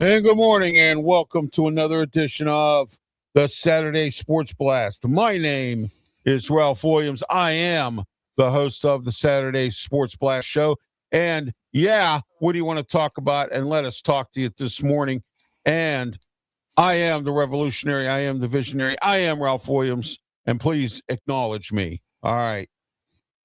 And good morning, and welcome to another edition of the Saturday Sports Blast. My name is Ralph Williams. I am the host of the Saturday Sports Blast show. And yeah, what do you want to talk about? And let us talk to you this morning. And I am the revolutionary. I am the visionary. I am Ralph Williams. And please acknowledge me. All right.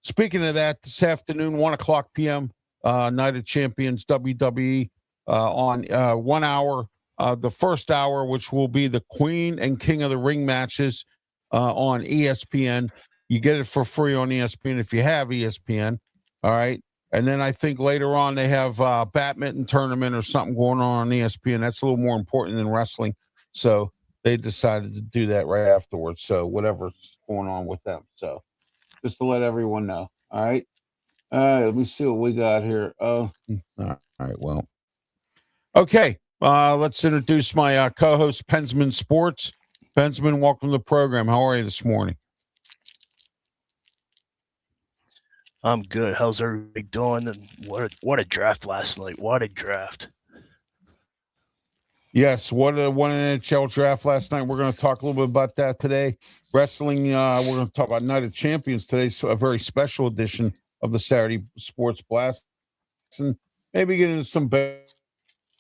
Speaking of that, this afternoon, 1 o'clock p.m., Night of Champions, WWE. On 1 hour, the first hour, which will be the Queen and King of the Ring matches on ESPN. You get it for free on ESPN if you have ESPN. All right. And then I think later on they have badminton tournament or something going on ESPN. That's a little more important than wrestling. So they decided to do that right afterwards. So whatever's going on with them. So just to let everyone know. All right. Let me see what we got here. All right. Well. Okay, let's introduce my co-host, Pensmansports. Pensman, welcome to the program. How are you this morning? I'm good. How's everybody doing? And what a draft last night. What a draft. Yes, one NHL Draft last night. We're going to talk a little bit about that today. Wrestling, we're going to talk about Night of Champions today, so a very special edition of the Saturday Sports Blast. And maybe get into some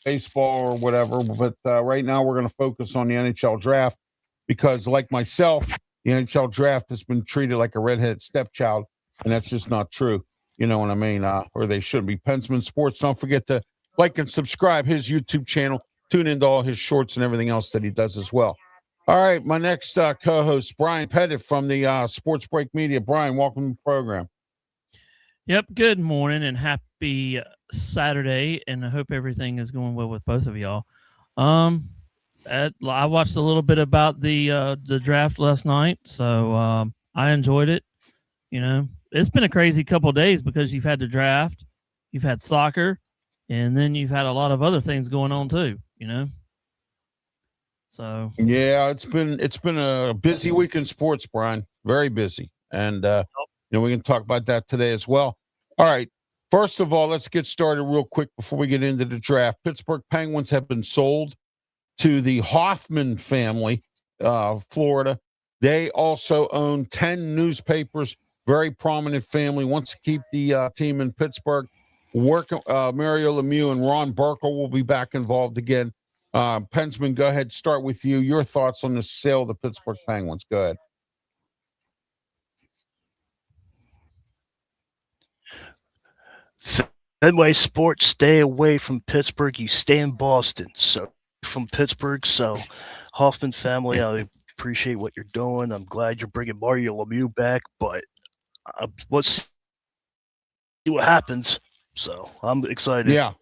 baseball or whatever, but right now we're going to focus on the NHL Draft because, like myself, the NHL Draft has been treated like a redheaded stepchild, and that's just not true. You know what I mean? Or they should be. Pensmansports. Don't forget to like and subscribe his YouTube channel. Tune into all his shorts and everything else that he does as well. All right, my next co-host, Brian Pettit from the Sports Break Media. Brian, welcome to the program. Yep, good morning and happy Saturday, and I hope everything is going well with both of y'all. I watched a little bit about the draft last night, so I enjoyed it. You know, it's been a crazy couple of days because you've had the draft, you've had soccer, and then you've had a lot of other things going on too. You know, so yeah, it's been a busy week in sports, Brian. Very busy, and we can talk about that today as well. All right. First of all, let's get started real quick before we get into the draft. Pittsburgh Penguins have been sold to the Hoffman family, Florida. They also own 10 newspapers, very prominent family, wants to keep the team in Pittsburgh. Mario Lemieux and Ron Burkle will be back involved again. Pensman, go ahead, start with you. Your thoughts on the sale of the Pittsburgh Penguins. Go ahead. Fenway Sports, stay away from Pittsburgh. You stay in Boston. So from Pittsburgh. So Hoffman family, I appreciate what you're doing. I'm glad you're bringing Mario Lemieux back, but let's see what happens. So I'm excited. Yeah.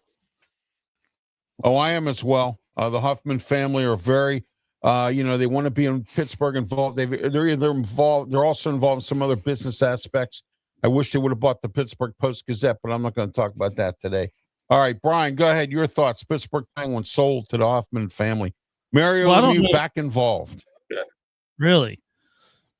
Oh, I am as well. The Hoffman family are very, they want to be in Pittsburgh involved. They're either involved. They're also involved in some other business aspects. I wish they would have bought the Pittsburgh Post-Gazette, but I'm not going to talk about that today. All right, Brian, go ahead. Your thoughts. Pittsburgh Penguins sold to the Hoffman family. Mario Lemieux back involved. Really?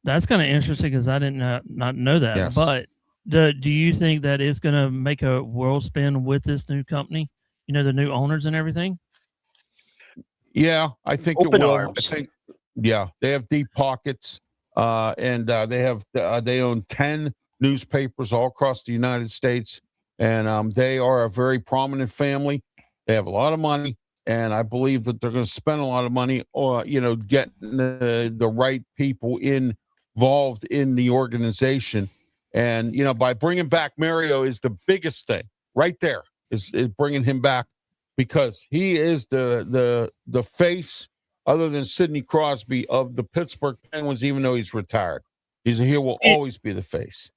That's kind of interesting because I didn't not know that. Yes. But do you think that it's going to make a world spin with this new company? You know, the new owners and everything? Yeah, I think Open it will. arms. I think, yeah, they have deep pockets, and they own 10 newspapers all across the United States, and they are a very prominent family. They have a lot of money, and I believe that they're going to spend a lot of money, or getting the right people involved in the organization. And by bringing back Mario is the biggest thing right there. Is bringing him back because he is the face, other than Sidney Crosby, of the Pittsburgh Penguins. Even though he's retired, he will always be the face.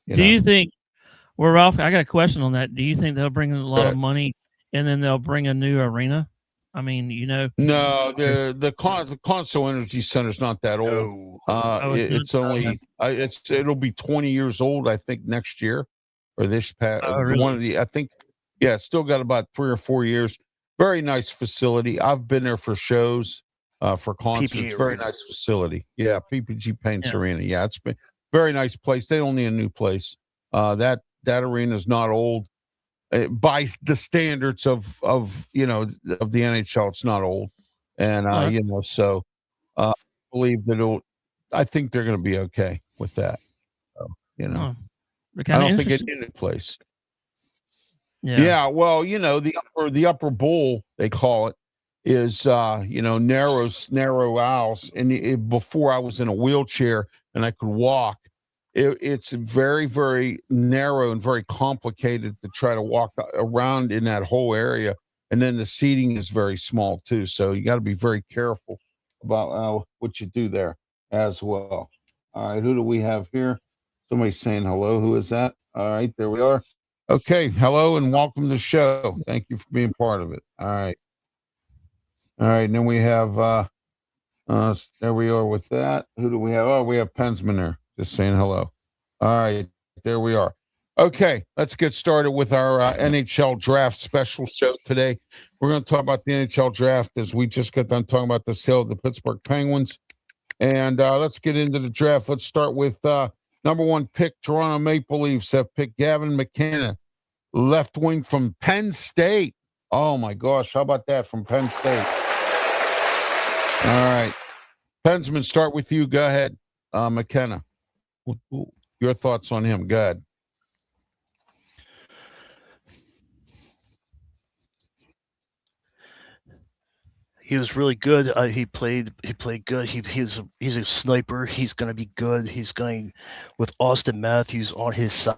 Do you think? Well, Ralph, I got a question on that. Do you think they'll bring in a lot of money and then they'll bring a new arena? I mean, no, the Consol Energy Center is not that old. It'll be 20 years old, I think, next year or this past really? one of the. I think, yeah, it's still got about 3 or 4 years. Very nice facility. I've been there for shows, for concerts. PPG Very Arena. nice facility. Yeah, PPG Paints Arena. Yeah, it's been very nice place. They don't need a new place. That arena is not old. by the standards of of the NHL. It's not old, and so I believe that I think they're going to be okay with that. So, They're I kind of don't think it interesting. needed place. Yeah. Yeah, well, the upper bowl they call it is narrow aisles, and before I was in a wheelchair and I could walk, it's very very narrow and very complicated to try to walk around in that whole area, and then the seating is very small too, so you got to be very careful about what you do there as well. All right, who do we have here? Somebody's saying hello. Who is that? All right, there we are. Okay, hello and welcome to the show. Thank you for being part of it. All right. All right, and then we have there we are with that. Who do we have? Oh, we have Pensman there. Just saying hello. All right, there we are. Okay, let's get started with our NHL Draft special show today. We're going to talk about the NHL Draft as we just got done talking about the sale of the Pittsburgh Penguins. And let's get into the draft. Let's start with number 1 pick. Toronto Maple Leafs have picked Gavin McKenna, left wing from Penn State. Oh my gosh, how about that from Penn State? All right. Pensman, start with you. Go ahead. McKenna, your thoughts on him. Go ahead. He was really good. He played good. He's a sniper. He's going to be good. He's going with Austin Matthews on his side.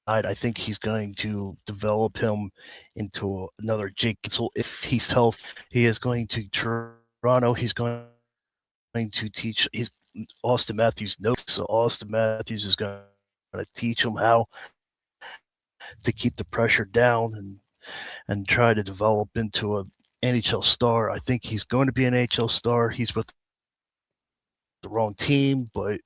I think he's going to develop him into another Jake Gensel if he's healthy. He is going to Toronto. He's going to teach. He's Austin Matthews knows, so Austin Matthews is going to teach him how to keep the pressure down and try to develop into a NHL star. I think he's going to be an NHL star. He's with the wrong team, but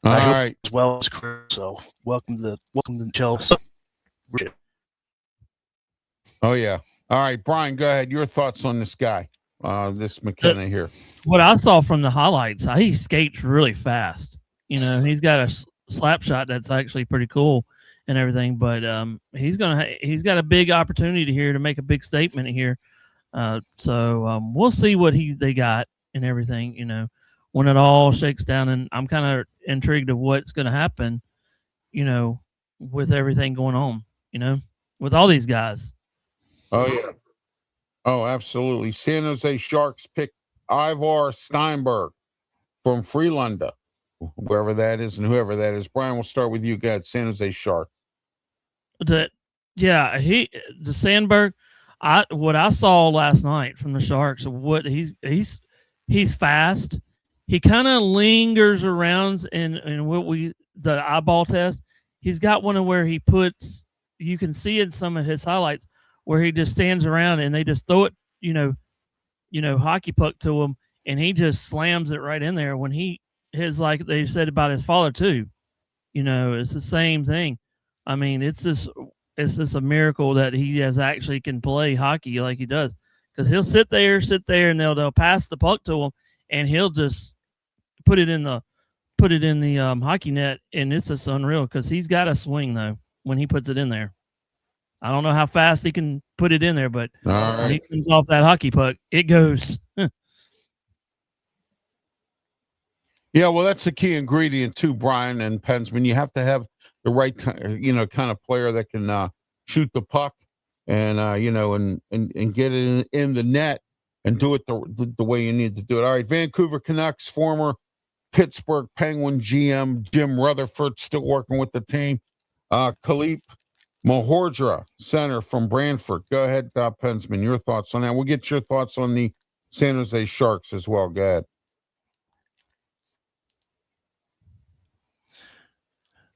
All I hope right. as well as Chris. So welcome to NHL. Oh yeah. All right, Brian, go ahead. Your thoughts on this guy, this McKenna here. What I saw from the highlights, he skates really fast. He's got a slap shot that's actually pretty cool and everything. But he's got a big opportunity here to make a big statement here. So we'll see what they got and everything. When it all shakes down, and I'm kind of intrigued of what's going to happen. With everything going on. With all these guys. Oh yeah. Oh, absolutely. San Jose Sharks pick Ivar Steinberg from Freelanda, wherever that is and whoever that is. Brian, we'll start with you guys. San Jose Sharks. The Sandberg. What I saw last night from the Sharks, what he's fast. He kind of lingers around in the eyeball test. He's got one where he puts. You can see in some of his highlights where he just stands around and they just throw it, hockey puck to him, and he just slams it right in there. When like they said about his father too, it's the same thing. I mean, it's just a miracle that he actually can play hockey like he does, because he'll sit there, and they'll pass the puck to him, and he'll just put it in the hockey net, and it's just unreal because he's got a swing though when he puts it in there. I don't know how fast he can put it in there, but when he comes off that hockey puck, it goes. Yeah, well, that's the key ingredient too, Brian and Pensman. You have to have the right, kind of player that can shoot the puck and and get it in the net and do it the way you need to do it. All right, Vancouver Canucks former Pittsburgh Penguin GM Jim Rutherford still working with the team. Khalip Mahordra, center from Brantford. Go ahead, Pensman. Your thoughts on that? We'll get your thoughts on the San Jose Sharks as well. Go ahead.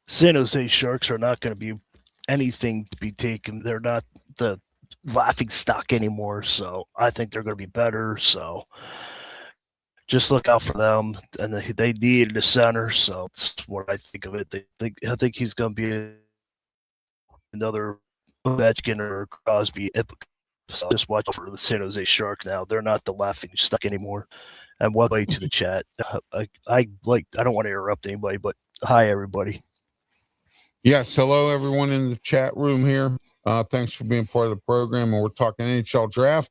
San Jose Sharks are not going to be anything to be taken. They're not the laughing stock anymore, so I think they're going to be better. So just look out for them. And they needed a center, so that's what I think of it. I think he's going to be another Ovechkin or Crosby. So just watch for the San Jose Sharks now. They're not the laughing stock anymore. And welcome to the chat. I don't want to interrupt anybody, but hi everybody. Yes, hello everyone in the chat room here. Thanks for being part of the program. And we're talking NHL Draft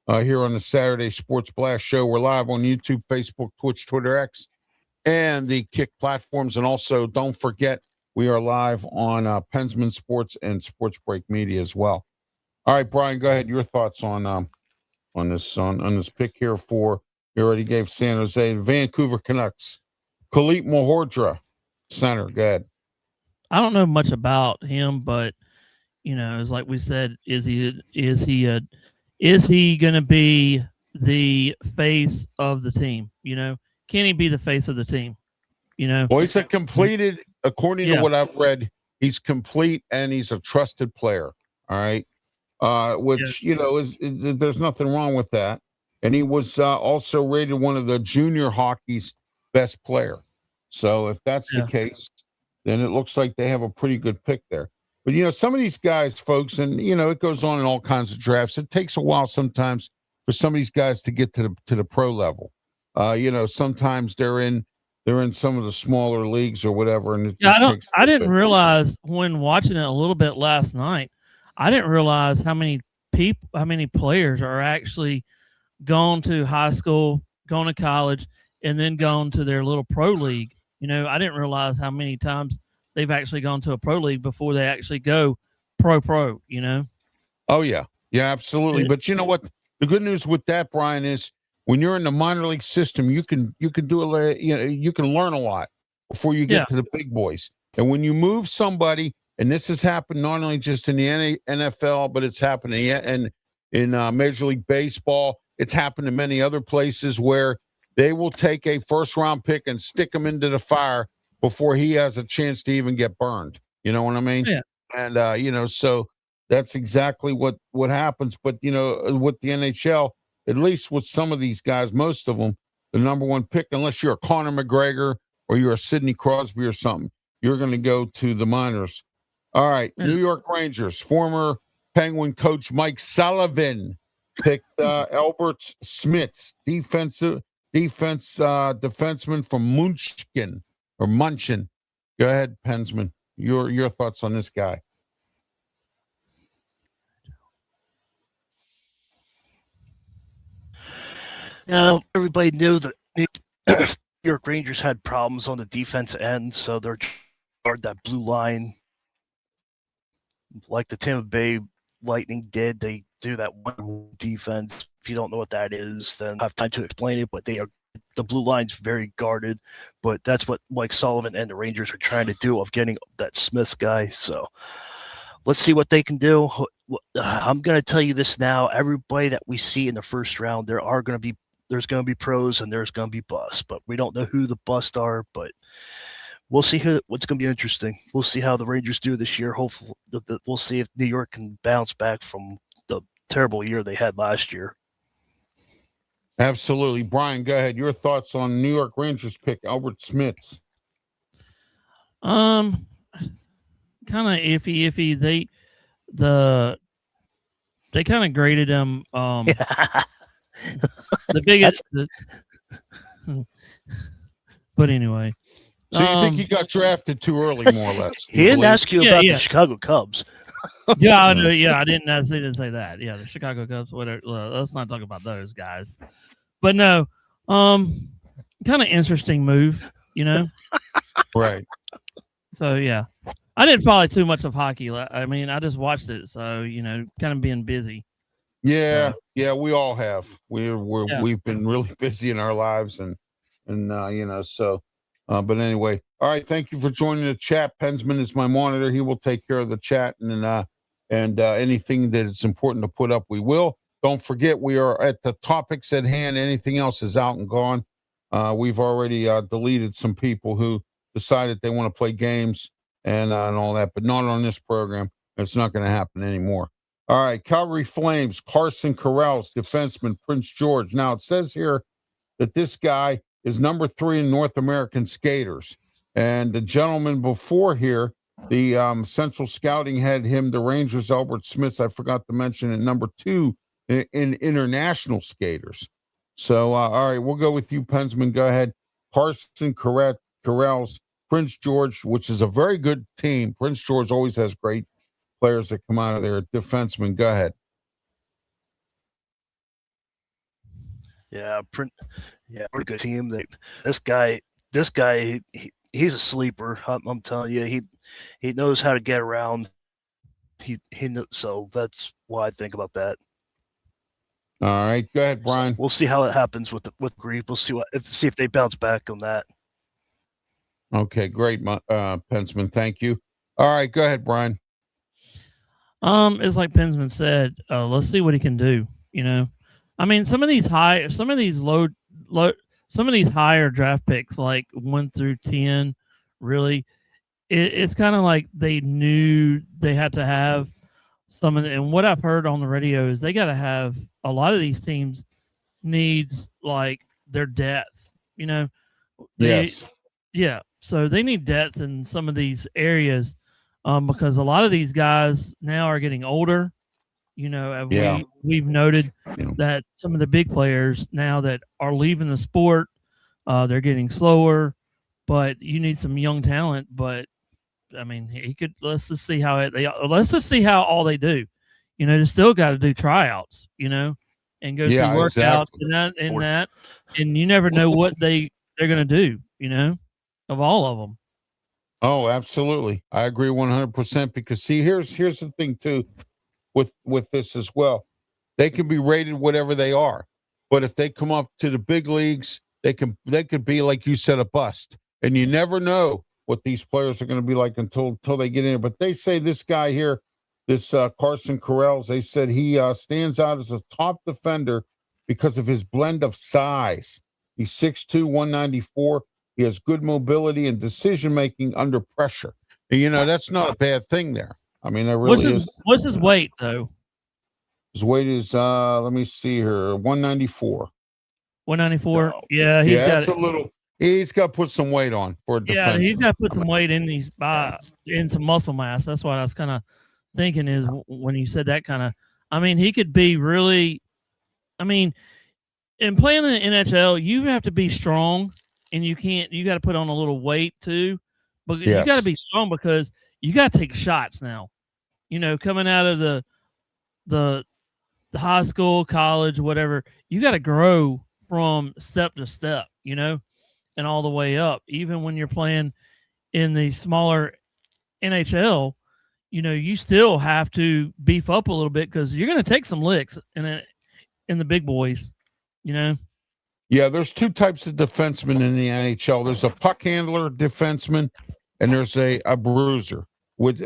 here on the Saturday Sports Blast Show. We're live on YouTube, Facebook, Twitch, Twitter X, and the Kick platforms. And also, don't forget, we are live on Pensmansports and Sports Break Media as well. All right, Brian, go ahead. Your thoughts on this pick here for, you already gave San Jose, Vancouver Canucks, Khalid Mahordra, center. Go ahead. I don't know much about him, but it's like we said, is he going to be the face of the team? Can he be the face of the team? Well, he's a completed, according to what I've read, he's complete and he's a trusted player. All right. Which, is there's nothing wrong with that. And he was also rated one of the junior hockey's best player. So if that's the case, then it looks like they have a pretty good pick there. But, some of these guys, folks, and, it goes on in all kinds of drafts. It takes a while sometimes for some of these guys to get to the pro level. Sometimes they're in some of the smaller leagues or whatever. And it just I didn't realize when watching it a little bit last night, I didn't realize how many players are actually gone to high school, gone to college, and then gone to their little pro league. I didn't realize how many times they've actually gone to a pro league before they actually go pro. Oh yeah, absolutely. But you know what? The good news with that, Brian, is when you're in the minor league system, you can do you can learn a lot before you get to the big boys. And when you move somebody, and this has happened not only just in the NFL, but it's happening in Major League Baseball. It's happened in many other places where they will take a first-round pick and stick him into the fire before he has a chance to even get burned. You know what I mean? Yeah. And, so that's exactly what happens. But, with the NHL, at least with some of these guys, most of them, the number one pick, unless you're a Conor McGregor or you're a Sidney Crosby or something, you're going to go to the minors. All right, New York Rangers, former Penguin coach Mike Sullivan picked Albert Smits, defenseman from Munchen. Go ahead, Pensman. Your thoughts on this guy? Everybody knew that New York Rangers had problems on the defense end, so they're guard that blue line like the Tampa Bay Lightning did. They do that one defense. If you don't know what that is, then I have time to explain it. But the blue line's very guarded. But that's what Mike Sullivan and the Rangers are trying to do of getting that Smith guy. So let's see what they can do. I'm going to tell you this now. Everybody that we see in the first round, there's going to be pros and there's going to be busts. But we don't know who the busts are. But we'll see what's going to be interesting. We'll see how the Rangers do this year. Hopefully, we'll see if New York can bounce back from the terrible year they had last year. Absolutely. Brian, go ahead. Your thoughts on New York Rangers pick Albert Smits? Kind of iffy. They kind of graded him. The biggest. But anyway. So you think he got drafted too early, more or less? He didn't ask you about the Chicago Cubs. I didn't say that. Yeah, the Chicago Cubs. Whatever. Let's not talk about those guys. But no, kind of interesting move, Right. So yeah, I didn't follow too much of hockey. I mean, I just watched it, so kind of being busy. Yeah, we all have. We've been really busy in our lives, and so. But anyway, all right. Thank you for joining the chat. Pensman is my monitor. He will take care of the chat and anything that is important to put up, we will. Don't forget, we are at the topics at hand. Anything else is out and gone. We've already deleted some people who decided they want to play games and all that, but not on this program. It's not going to happen anymore. All right, Calgary Flames, Carson Corrales, defenseman, Prince George. Now, it says here that this guy is number 3 in North American skaters. And the gentleman before here, the Central Scouting had him, the Rangers, Albert Smith, I forgot to mention, at number 2 in international skaters. So, all right, we'll go with you, Pensman. Go ahead. Carson Corrales, Prince George, which is a very good team. Prince George always has great players that come out of there. Defensemen, go ahead. Yeah, pretty good team. This guy, he's a sleeper. I'm telling you, he knows how to get around. So that's why I think about that. All right, go ahead, Brian. So we'll see how it happens with Grief. We'll see if they bounce back on that. Okay, great, Pensman. Thank you. All right, go ahead, Brian. It's like Pensman said. Let's see what he can do. I mean, some of these higher draft picks, like 1 through 10, really, it's kind of like they knew they had to have some of it. And what I've heard on the radio is they got to have a lot of these teams needs like their depth. Yes. Yeah. So they need depth in some of these areas because a lot of these guys now are getting older. We've noted that some of the big players now that are leaving the sport, they're getting slower, but you need some young talent. But I mean, he could. Let's just see how all they do. They still got to do tryouts. And go through workouts and that, and you never know what they're going to do. Of all of them. Oh, absolutely. I agree 100% because see, here's the thing too with this as well. They can be rated whatever they are, but if they come up to the big leagues, they could be, like you said, a bust. And you never know what these players are going to be like until they get in. But they say this guy here, this Carson Corrales, they said he stands out as a top defender because of his blend of size. He's 6'2", 194. He has good mobility and decision-making under pressure. And, that's not a bad thing there. I mean, that really is. What's his weight, though? His weight is, let me see here, 194. 194? Yeah, he's got to put some weight on for a defense. Yeah, he's got to put some weight in in some muscle mass. That's what I was kind of thinking is when you said that kind of, I mean, he could be really, I mean, in playing in the NHL, you have to be strong. And you got to put on a little weight too, but you got to be strong because you got to take shots now. Coming out of the high school, college, whatever, you got to grow from step to step, and all the way up. Even when you're playing in the smaller NHL, you still have to beef up a little bit because you're going to take some licks in the big boys, Yeah, there's two types of defensemen in the NHL. There's a puck handler defenseman, and there's a bruiser. With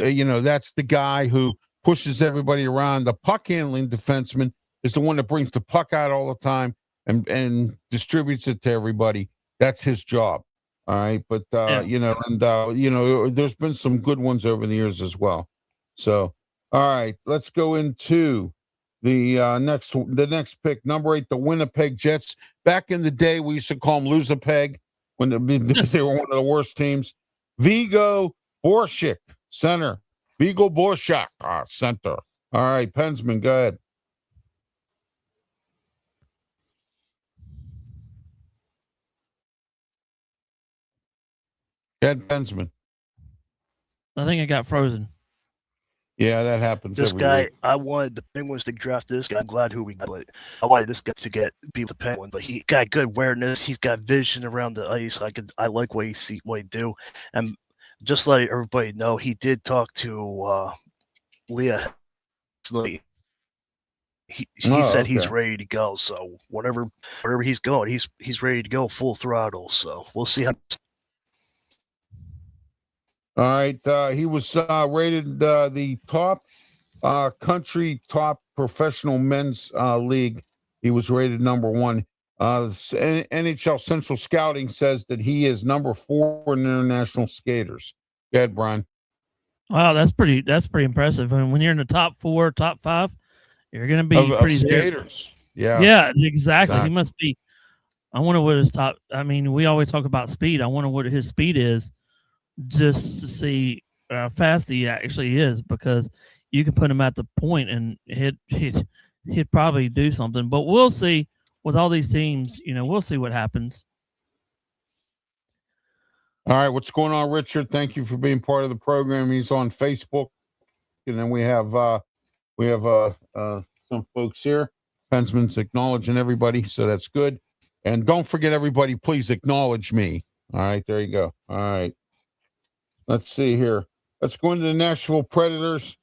that's the guy who pushes everybody around. The puck handling defenseman is the one that brings the puck out all the time and distributes it to everybody. That's his job. All right, but there's been some good ones over the years as well. So, all right, let's go into the next pick, number 8, the Winnipeg Jets. Back in the day, we used to call them Losapeg because they were one of the worst teams. Vigo Borshak, center. Vigo Borshak, center. All right, Pensman, go ahead. Pensman. I think it got frozen. Yeah, that happens. This guy, week. I wanted the Penguins to draft this guy. I'm glad who we got, but I wanted this guy to get people the Penguins. But he got good awareness. He's got vision around the ice. I like what he do, and just let everybody know, he did talk to Leah. He said he's ready to go. So wherever he's going, he's ready to go full throttle. So we'll see how. All right, he was rated the top country top professional men's league. He was rated number 1. NHL Central Scouting says that he is number 4 in international skaters. Go ahead, Brian. Wow, that's pretty impressive. And when you're in the top 4, top 5, you're going to be pretty skaters. There. Yeah, exactly. He must be. I wonder what his top. I mean, we always talk about speed. I wonder what his speed is, just to see how fast he actually is, because you can put him at the point and he'd probably do something. But we'll see with all these teams. We'll see what happens. All right, what's going on, Richard? Thank you for being part of the program. He's on Facebook, and then we have some folks here. Pensman's acknowledging everybody, so that's good. And don't forget, everybody, please acknowledge me. All right, there you go. All right, let's see here. Let's go into the Nashville Predators.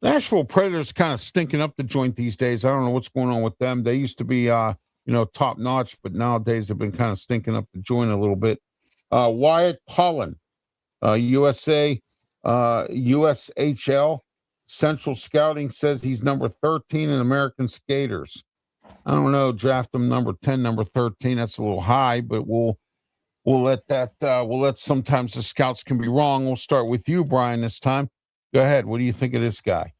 Nashville Predators kind of stinking up the joint these days. I don't know what's going on with them. They used to be, top notch, but nowadays have been kind of stinking up the joint a little bit. Wyatt Pollan, USHL Central Scouting says he's number 13 in American Skaters. I don't know, draft him number 10, number 13. That's a little high, but we'll let that. We'll let sometimes the scouts can be wrong. We'll start with you, Brian, this time. Go ahead. What do you think of this guy?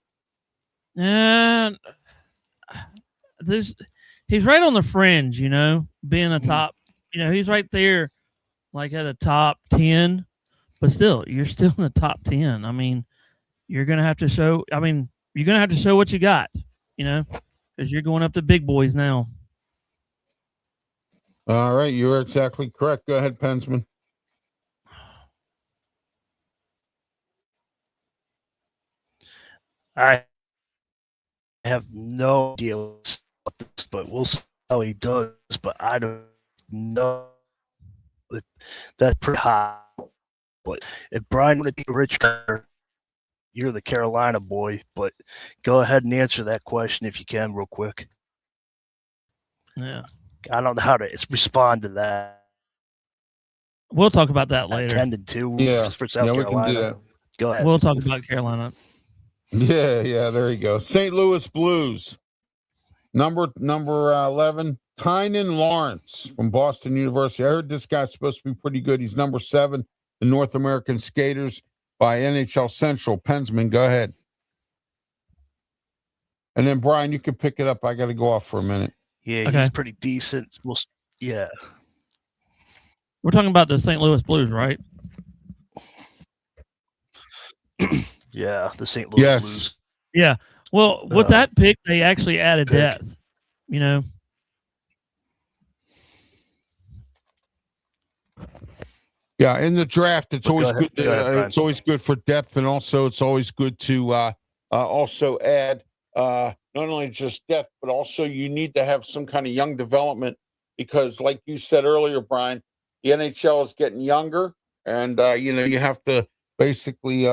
And he's right on the fringe, being a top. He's right there, like at a top 10. But still, you're still in the top 10. I mean, you're gonna have to show. You're gonna have to show what you got, because you're going up to big boys now. All right, you're exactly correct. Go ahead, Pensman. I have no idea about this, but we'll see how he does. But I don't know. That's pretty high. But if Brian would be rich, you're the Carolina boy. But go ahead and answer that question if you can, real quick. Yeah. I don't know how to respond to that. We'll talk about that later. 10-2 for South Carolina. We can do that. Go ahead. We'll talk about Carolina. Yeah, there you go. St. Louis Blues. Number 11, Tynan Lawrence from Boston University. I heard this guy's supposed to be pretty good. He's number 7 in North American Skaters by NHL Central. Pensman, go ahead. And then, Brian, you can pick it up. I got to go off for a minute. Yeah, okay. He's pretty decent. Yeah. We're talking about the St. Louis Blues, right? Yeah, the St. Louis Blues. Yeah. Well, with that pick, they actually added depth, Yeah, in the draft, it's always good. It's always good for depth, and also it's always good to also add not only just depth, but also you need to have some kind of young development because, like you said earlier, Brian, the NHL is getting younger, and you have to basically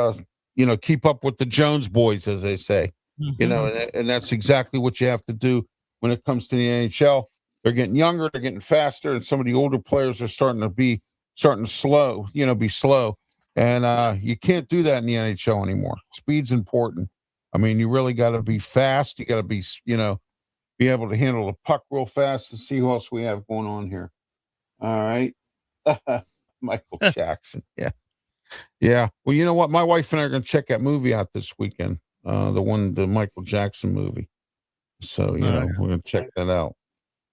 keep up with the Jones boys, as they say. Mm-hmm. And that's exactly what you have to do when it comes to the NHL. They're getting younger, they're getting faster, and some of the older players are starting to be slow, be slow. And you can't do that in the NHL anymore. Speed's important. I mean, you really got to be fast. You got to be, be able to handle the puck real fast. To see who else we have going on here. All right. Michael Jackson. Yeah. Yeah. Well, you know what? My wife and I are going to check that movie out this weekend. The Michael Jackson movie. So, we're going to check that out.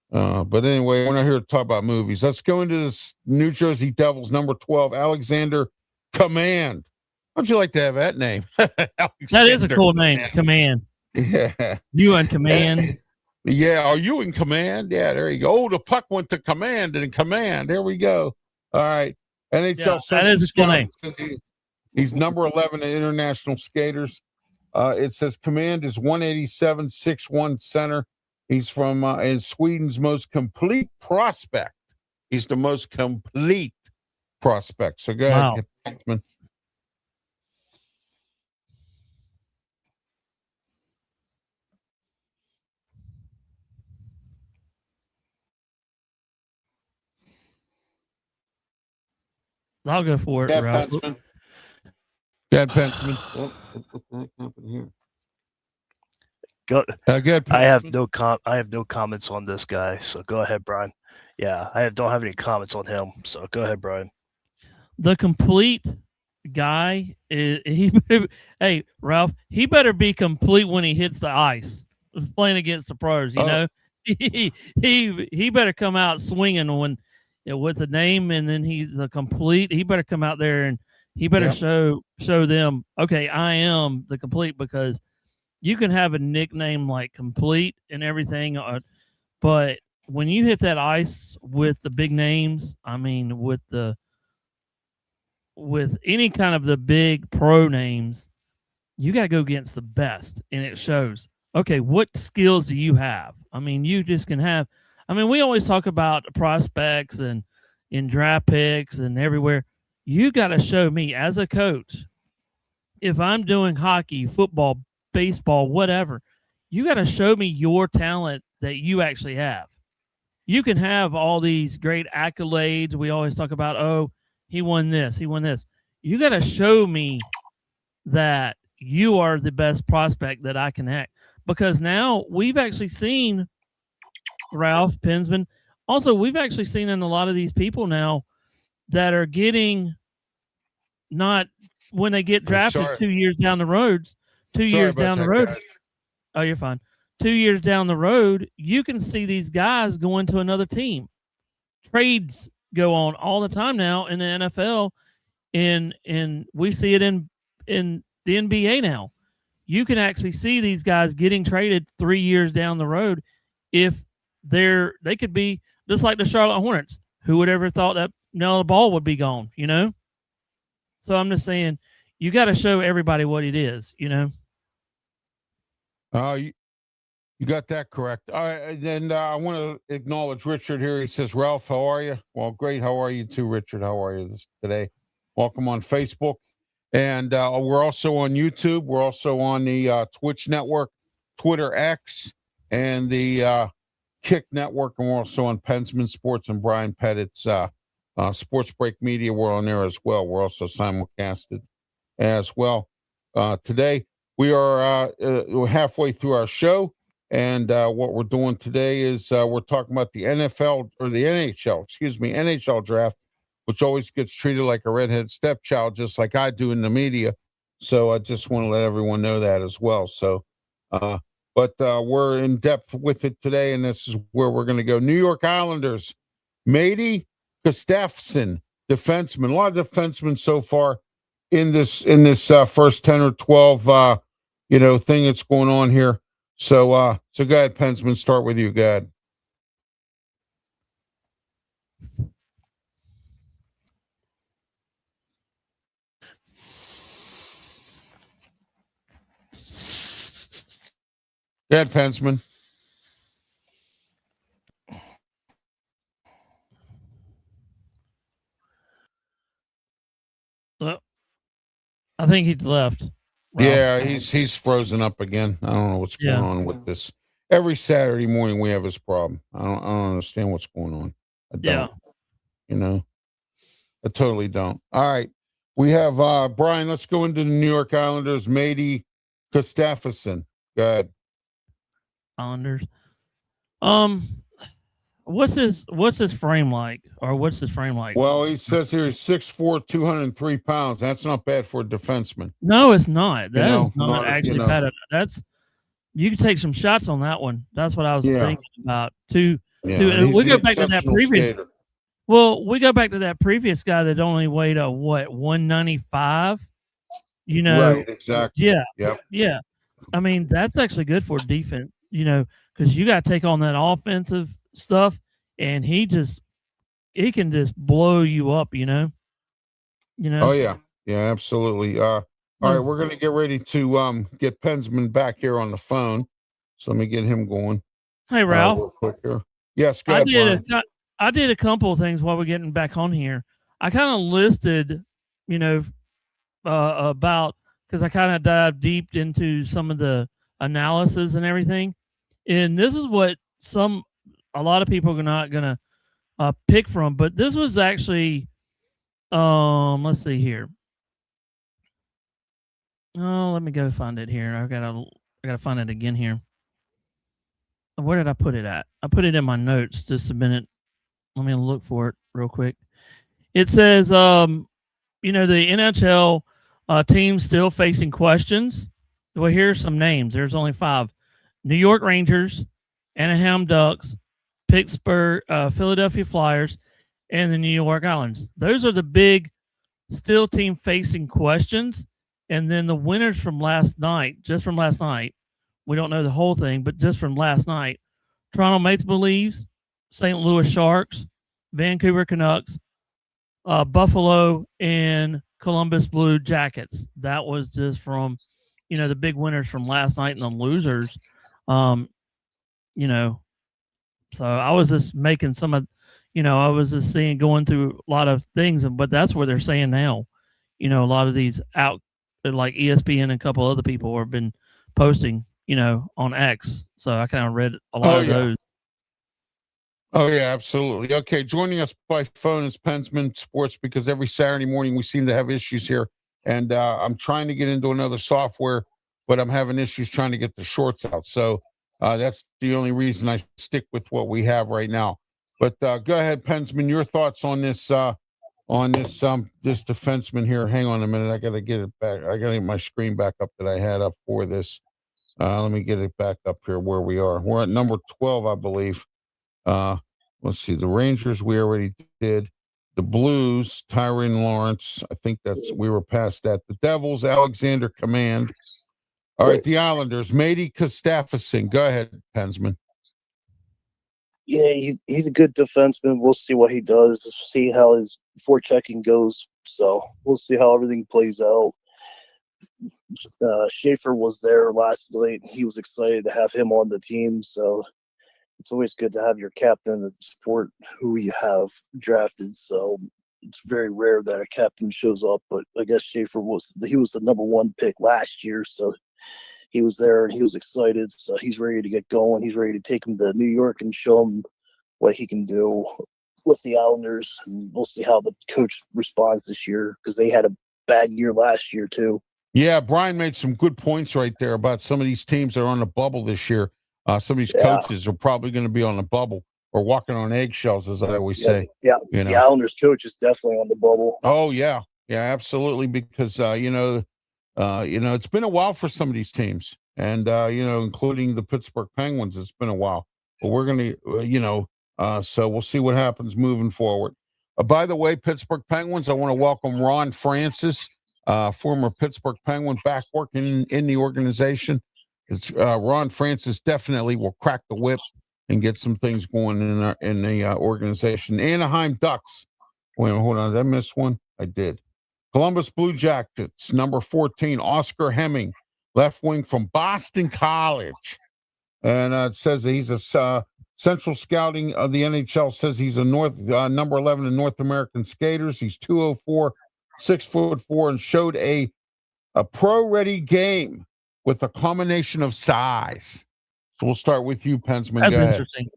But anyway, we're not here to talk about movies. Let's go into this New Jersey Devils, number 12, Alexander Command. How'd you like to have that name? That is a cool name, Command. Yeah. You in command? Yeah. Are you in command? Yeah, there you go. Oh, the puck went to command and command. There we go. All right. NHL. That is a cool name. He's number 11 in international skaters. It says Command is 187, 6'1" center. He's from in Sweden's most complete prospect. He's the most complete prospect. So go ahead, Pensman. I'll go for it. Go ahead, Pensman. What the heck happened here? I have no comments on this guy, so go ahead, Brian. Yeah, don't have any comments on him, so go ahead, Brian. The complete guy is hey, Ralph, he better be complete when he hits the ice playing against the pros. He better come out swinging when with a name, and then he's a complete. He better come out there and he better show them. Okay, I am the complete, because you can have a nickname like Complete and everything, but when you hit that ice with the big names, I mean, with the with any kind of the big pro names, you got to go against the best, and it shows. Okay, what skills do you have? I mean, you just can have. I mean, we always talk about prospects and in draft picks and everywhere. You got to show me as a coach, if I'm doing hockey, football, baseball, whatever, you got to show me your talent that you actually have. You can have all these great accolades. We always talk about, oh, he won this, he won this. You got to show me that you are the best prospect that I can act. Because now we've actually seen Ralph Pensman. Also, we've actually seen in a lot of these people now that are getting not when they get drafted 2 years down the road, 2 years down the road. Guys. Oh, you're fine. 2 years down the road, you can see these guys going to another team. Trades go on all the time now in the NFL, and we see it in the NBA now. You can actually see these guys getting traded 3 years down the road if they could be just like the Charlotte Hornets. Who would ever thought that Melo Ball would be gone, you know? So I'm just saying, you got to show everybody what it is, you know? You got that correct. All right, and I want to acknowledge Richard here. He says, Ralph, how are you? Well, great. How are you too, Richard? How are you today? Welcome on Facebook. And we're also on YouTube. We're also on the Twitch network, Twitter X, and the Kick Network. And we're also on Pensmansports and Brian Pettit's Sports Break Media. We're on there as well. We're also simulcasted as well. Today, we are halfway through our show. And what we're doing today is we're talking about the NHL draft, which always gets treated like a redheaded stepchild, just like I do in the media. So I just want to let everyone know that as well. So, but we're in depth with it today, and this is where we're going to go. New York Islanders, Matey Gustafsson, defenseman. A lot of defensemen so far in this first 10 or 12 thing that's going on here. So go ahead, Pensman, start with you. Go ahead. Go ahead, Pensman. Well, I think he's left. Ralph. Yeah, he's frozen up again. I don't know what's going on with this. Every Saturday morning we have this problem. I don't understand what's going on. I don't. Yeah. You know, I totally don't. All right. We have Brian. Let's go into the New York Islanders. Matey Gustafsson. Go ahead. Islanders. What's his frame like? Or what's his frame like? Well, he says here he's 6'4", 203 pounds. That's not bad for a defenseman. No, it's not. That is not actually bad. That's you can take some shots on that one. That's what I was thinking about. We go back to that previous. Skater. Well, we go back to that previous guy that only weighed 195. You know, right? Exactly. Yeah. Yep. Yeah. I mean, that's actually good for defense. You know, because you got to take on that offensive stuff, and he can just blow you up. You know. Oh yeah. Yeah. Absolutely. All right, we're going to get ready to get Pensman back here on the phone. So let me get him going. Hey, Ralph. Real quick here. Yes, go ahead, I did a couple of things while we're getting back on here. I kind of listed, about because I kind of dived deep into some of the analysis and everything. And this is what a lot of people are not going to pick from. But this was actually, let's see here. Oh, let me go find it here. I gotta find it again here. Where did I put it at? I put it in my notes. Just a minute. Let me look for it real quick. It says, the NHL team still facing questions. Well, here's some names. There's only 5: New York Rangers, Anaheim Ducks, Pittsburgh, Philadelphia Flyers, and the New York Islanders. Those are the big still team facing questions. And then the winners from last night, we don't know the whole thing, but just from last night, Toronto Maple Leafs, St. Louis Sharks, Vancouver Canucks, Buffalo, and Columbus Blue Jackets. That was just from, the big winners from last night and the losers. You know, so I was just making some of, I was just going through a lot of things, but that's what they're saying now. A lot of these out, like ESPN and a couple other people have been posting, on X. So I kind of read a lot of those. Oh, yeah, absolutely. Okay, joining us by phone is Pensmansports, because every Saturday morning we seem to have issues here. And I'm trying to get into another software, but I'm having issues trying to get the shorts out. So that's the only reason I stick with what we have right now. But go ahead, Pensman, your thoughts on this this defenseman here. Hang on a minute. I got to get it back. I got to get my screen back up that I had up for this. Let me get it back up here where we are. We're at number 12, I believe. Let's see. The Rangers, we already did. The Blues, Tyrone Lawrence. I think we were past that. The Devils, Alexander Command. All right, the Islanders, Matey Kostafson. Go ahead, Pensman. Yeah, he's a good defenseman. We'll see what he does, see how his forechecking goes. So we'll see how everything plays out. Schaefer was there last night. He was excited to have him on the team. So it's always good to have your captain and support who you have drafted. So it's very rare that a captain shows up. But I guess Schaefer was the number one pick last year. So he was there and he was excited. So he's ready to get going. He's ready to take him to New York and show him what he can do with the Islanders. And we'll see how the coach responds this year, because they had a bad year last year too. Yeah, Brian made some good points right there about some of these teams that are on the bubble this year. Some of these coaches are probably going to be on the bubble or walking on eggshells, as I always say. Yeah, the Islanders coach is definitely on the bubble. Oh, yeah. Yeah, absolutely, because, it's been a while for some of these teams, and, including the Pittsburgh Penguins. It's been a while. But we're going to, so we'll see what happens moving forward. By the way, Pittsburgh Penguins, I want to welcome Ron Francis, former Pittsburgh Penguin, back working in the organization. It's Ron Francis definitely will crack the whip and get some things going in the organization. Anaheim Ducks. Wait, hold on. Did I miss one? I did. Columbus Blue Jackets, number 14, Oscar Hemming, left wing from Boston College. And it says that he's a Central Scouting of the NHL says he's a number 11 in North American skaters. He's 204, 6'4", and showed a pro-ready game with a combination of size. So we'll start with you, Pensman. That's interesting.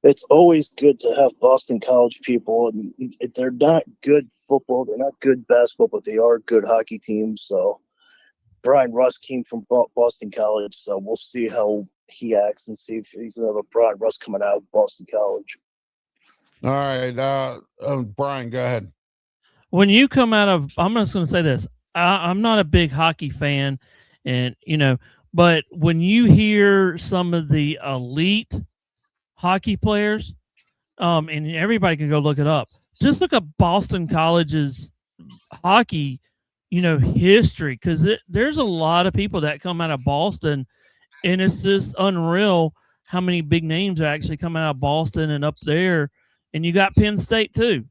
It's always good to have Boston College people. And they're not good football. They're not good basketball, but they are good hockey teams. So Brian Russ came from Boston College. So we'll see how he acts and see if he's another Brian Russ coming out of Boston College. All right. Brian, go ahead. When you come out of, I'm just going to say this. I'm not a big hockey fan, and but when you hear some of the elite hockey players, and everybody can go look it up. Just look up Boston College's hockey, history, because there's a lot of people that come out of Boston, and it's just unreal how many big names are actually coming out of Boston and up there. And you got Penn State too.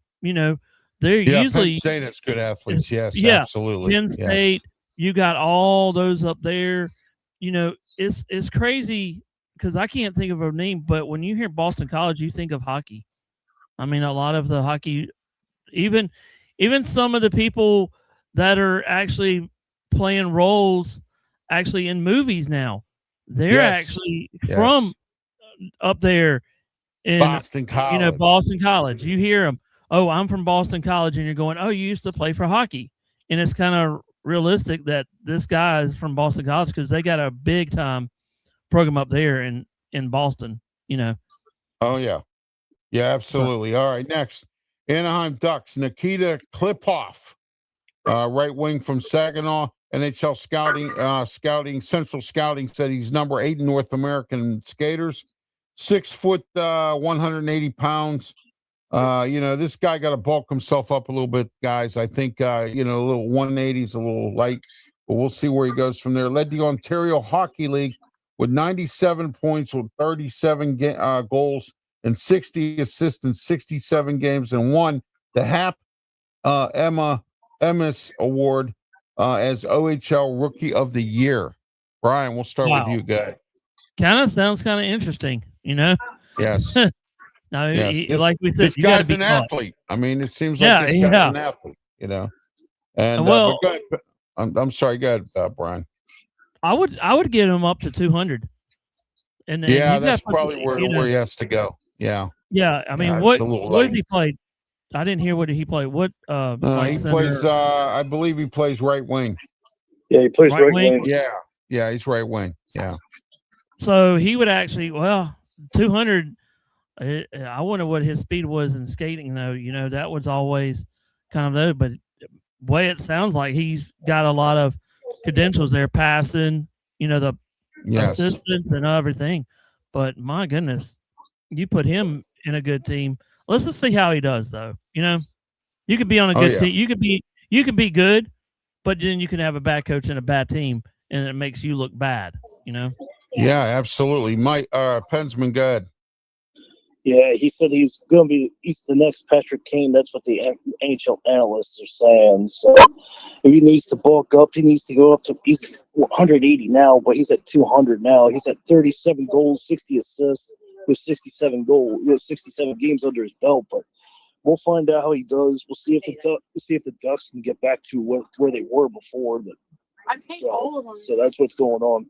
They're usually Penn State has good athletes. Yes, yeah, absolutely. Penn State, you got all those up there. It's crazy because I can't think of a name, but when you hear Boston College, you think of hockey. I mean, a lot of the hockey, even some of the people that are actually playing roles actually in movies now, they're actually from up there in Boston College. Boston College. You hear them. Oh, I'm from Boston College, and you're going, oh, you used to play for hockey. And it's kind of realistic that this guy is from Boston College because they got a big time program up there in Boston, Oh, yeah. Yeah, absolutely. All right, next. Anaheim Ducks, Nikita Klipoff, right wing from Saginaw, NHL Scouting, Central Scouting said he's number 8 in North American skaters, 6 foot, 180 pounds. This guy got to bulk himself up a little bit, guys. I think, a little 180 is a little light, but we'll see where he goes from there. Led the Ontario Hockey League with 97 points with 37 goals and 60 assists in 67 games, and won the Hap Emma Emmis Award as OHL Rookie of the Year. Brian, we'll start with you, guy. Sounds kind of interesting, Yes. Now, Yes. like we said, this you got to guy's be an caught. athlete. I mean, it seems like this guy's an athlete, And well, but go ahead. I'm sorry. Go ahead, Brian. I would get him up to 200. And yeah, that's probably where he has to go. Yeah. Yeah. I mean, what does he play? I didn't hear what he played. What he plays I believe he plays right wing. Yeah, he plays right wing. Yeah, he's right wing. Yeah. So he would actually 200. I wonder what his speed was in skating though. That was always kind of though, but way it sounds like he's got a lot of credentials there, passing, the assistance and everything. But my goodness, you put him in a good team. Let's just see how he does, though. You could be on a good team. You could be good, but then you can have a bad coach and a bad team, and it makes you look bad. Yeah, absolutely. Mike Pensman, go ahead. Yeah, he said he's the next Patrick Kane. That's what the NHL analysts are saying. So he needs to bulk up. He needs to go up to, he's 180 now, but he's at 200 now. He's at 37 goals, 60 assists with 67 games under his belt. But we'll find out how he does. We'll see if the Ducks can get back to where they were before. So that's what's going on.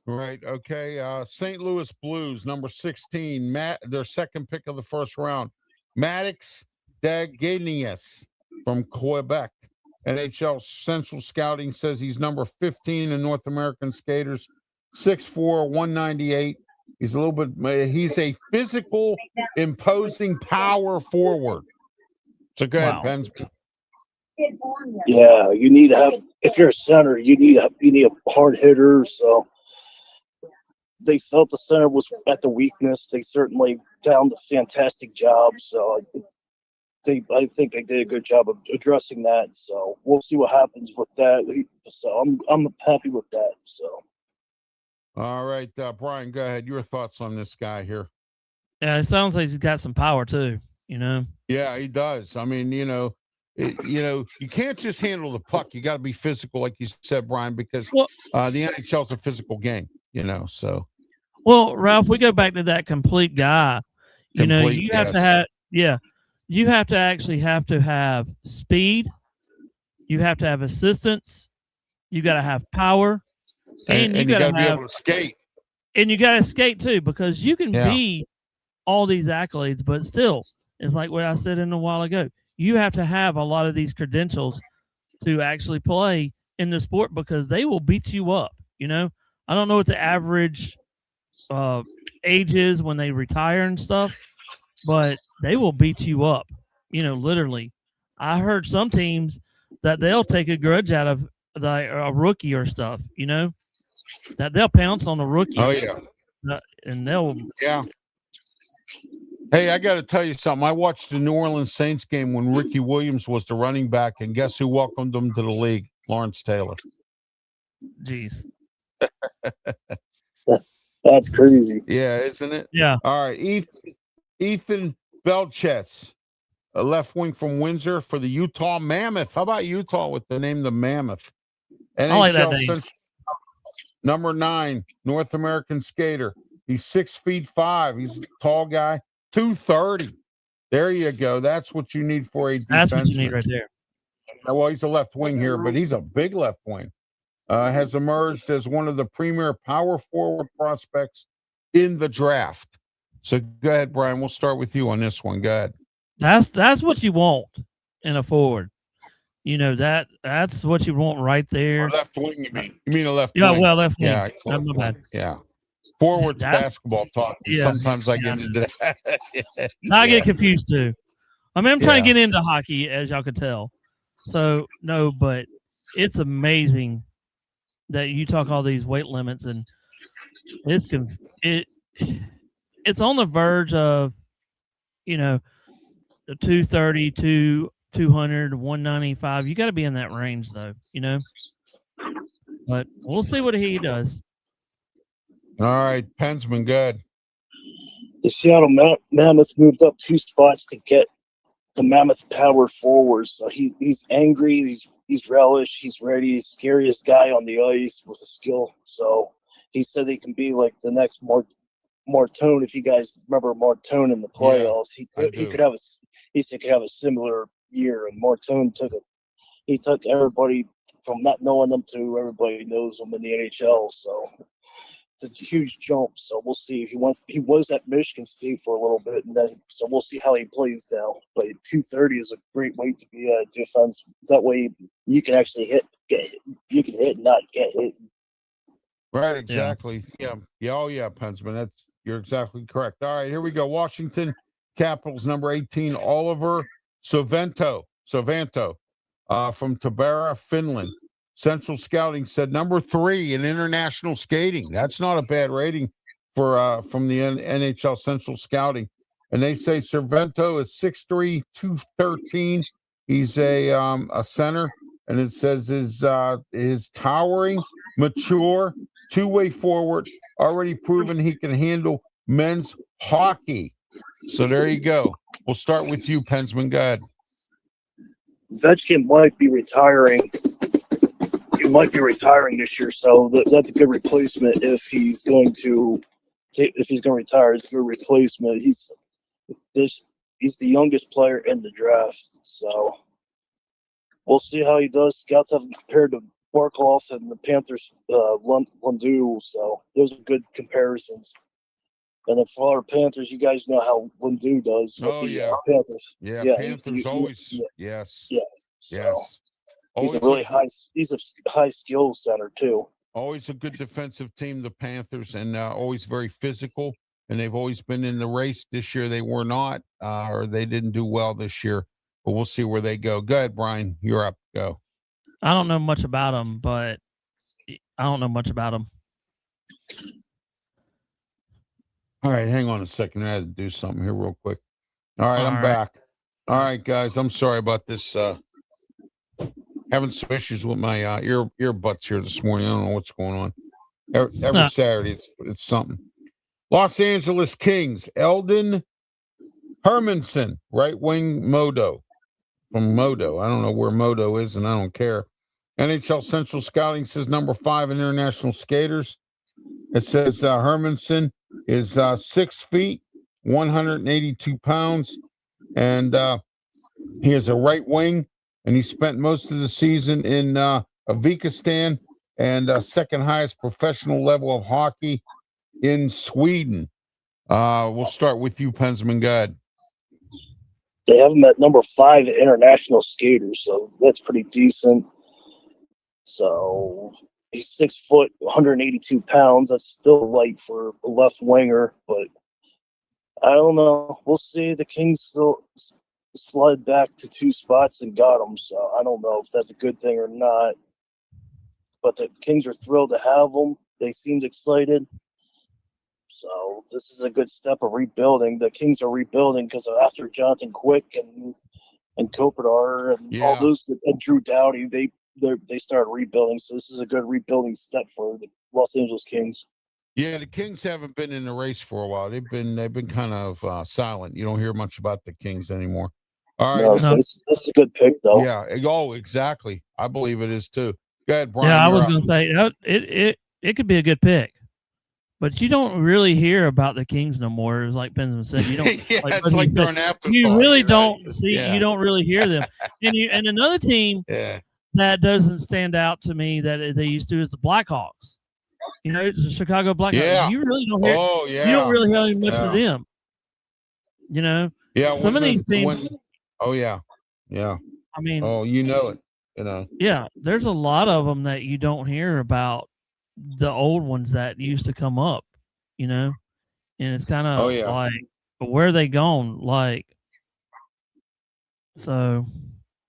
Right. Okay. St. Louis Blues, number 16, their second pick of the first round, Maddox Daganius from Quebec. NHL Central Scouting says he's number 15 in North American skaters, 6'4", 198. He's he's a physical, imposing power forward. So go ahead, Pensman. Yeah, you need to have, if you're a center, you need a hard hitter. So they felt the center was at the weakness. They certainly found a fantastic job. So I think they did a good job of addressing that. So we'll see what happens with that. So I'm happy with that. So. All right, Brian, go ahead. Your thoughts on this guy here? Yeah, it sounds like he's got some power too. Yeah, he does. I mean, you can't just handle the puck. You got to be physical, like you said, Brian, because the NHL is a physical game. So. Well, Ralph, we go back to that complete guy. You have to have, you have to actually have speed. You have to have assistance. You got to have power, and you got to be able to skate. And you got to skate too, because you can be all these accolades, but still, it's like what I said a while ago. You have to have a lot of these credentials to actually play in the sport, because they will beat you up. I don't know what the average age is when they retire and stuff, but they will beat you up, literally. I heard some teams that they'll take a grudge out of a rookie or stuff, that they'll pounce on a rookie. Oh, yeah. And they'll. Yeah. Hey, I got to tell you something. I watched the New Orleans Saints game when Ricky Williams was the running back, and guess who welcomed him to the league? Lawrence Taylor. Jeez. That's crazy. Yeah, isn't it? Yeah. All right. Ethan Belches, a left wing from Windsor for the Utah Mammoth. How about Utah with the name the Mammoth? NHL I like that name. Number 9, North American skater. He's 6'5". He's a tall guy. 230. There you go. That's what you need for a defenseman. That's what you need right there. Well, he's a left wing here, but he's a big left wing. Has emerged as one of the premier power forward prospects in the draft. So go ahead, Brian. We'll start with you on this one. Go ahead. That's what you want in a forward. That's what you want right there. Or left wing, you mean? You mean a left wing? Yeah, well, left wing. Yeah, That's not bad. Yeah. Forwards basketball talk. Yeah. Sometimes I get into that. I get confused too. I mean, I'm trying to get into hockey, as y'all can tell. So no, but it's amazing that you talk all these weight limits, and it's on the verge of, the 230 to 200, 195. You got to be in that range, though. But we'll see what he does. All right, Pensman, good. The Seattle Mammoth moved up 2 spots to get the Mammoth power forward. So he's angry. he's relish. He's ready. He's the scariest guy on the ice with a skill. So he said he can be like the next Martone. If you guys remember Martone in the playoffs, he could have a similar year. And Martone took everybody from not knowing them to everybody knows them in the NHL. So it's a huge jump. So we'll see. He was at Michigan State for a little bit, and then so we'll see how he plays now. But 230 is a great way to be a defense. That way you can actually get hit. You can hit and not get hit. Right, exactly. Yeah. Oh, yeah, Pensman. You're exactly correct. All right, here we go. Washington Capitals, number 18, Oliver Savanto from Tampere, Finland. Central Scouting said number 3 in international skating. That's not a bad rating for from the NHL Central Scouting. And they say Cervento is 6'3", 213. He's a center, and it says his towering, mature, two-way forward, already proven he can handle men's hockey. So there you go. We'll start with you, Pensman. Go ahead. Ovechkin might be retiring. He might be retiring this year, so that's a good replacement. If he's going to retire, it's a good replacement. He's the youngest player in the draft, so we'll see how he does. Scouts have him compared to Barkov and the Panthers, Lundu, so those are good comparisons. And then for our Panthers, you guys know how Lundu does with Panthers. Yeah, Panthers always. Yes. Yeah. So yes. He's a high skill center too. Always a good defensive team, the Panthers, and always very physical. And they've always been in the race. This year they were not, or they didn't do well this year. But we'll see where they go. Go ahead, Brian. You're up. Go. I don't know much about them, but I don't know much about them. All right, hang on a second. I had to do something here real quick. All right, I'm back. All right, guys, I'm sorry about this. Having some issues with my earbuds here this morning. I don't know what's going on. Every Saturday, it's something. Los Angeles Kings, Eldon Hermanson, right wing Modo. From Modo. I don't know where Modo is, and I don't care. NHL Central Scouting says number 5 in international skaters. It says Hermanson is 6 feet, 182 pounds, and he is a right wing, and he spent most of the season in Uzbekistan and second highest professional level of hockey in Sweden. We'll start with you, Pensman. Go ahead. They have him at number 5 international skaters, so that's pretty decent. So he's 6 foot, 182 pounds. That's still light for a left winger, but I don't know. We'll see. The Kings still slid back to 2 spots and got him, so I don't know if that's a good thing or not. But the Kings are thrilled to have him. They seemed excited. So this is a good step of rebuilding. The Kings are rebuilding because after Jonathan Quick and Kopitar and all those, and Drew Doughty, they started rebuilding. So this is a good rebuilding step for the Los Angeles Kings. Yeah, the Kings haven't been in the race for a while. They've been kind of silent. You don't hear much about the Kings anymore. All right, no, so this is a good pick, though. Yeah. Oh, exactly. I believe it is too. Go ahead, Brian. Yeah, I was going to say it could be a good pick. But you don't really hear about the Kings no more. Like Pensman said, you don't. It's like they're an afterthought. You really don't see. Yeah. You don't really hear them. And another team that doesn't stand out to me that they used to is the Blackhawks. You know, it's the Chicago Blackhawks. Yeah. You really don't hear. Oh yeah. You don't really hear much of them. You know. Yeah. Some of these teams. Yeah. I mean. Oh, you know it. You know. Yeah, there's a lot of them that you don't hear about. The old ones that used to come up, you know, and it's kind of like, where are they gone? Like, so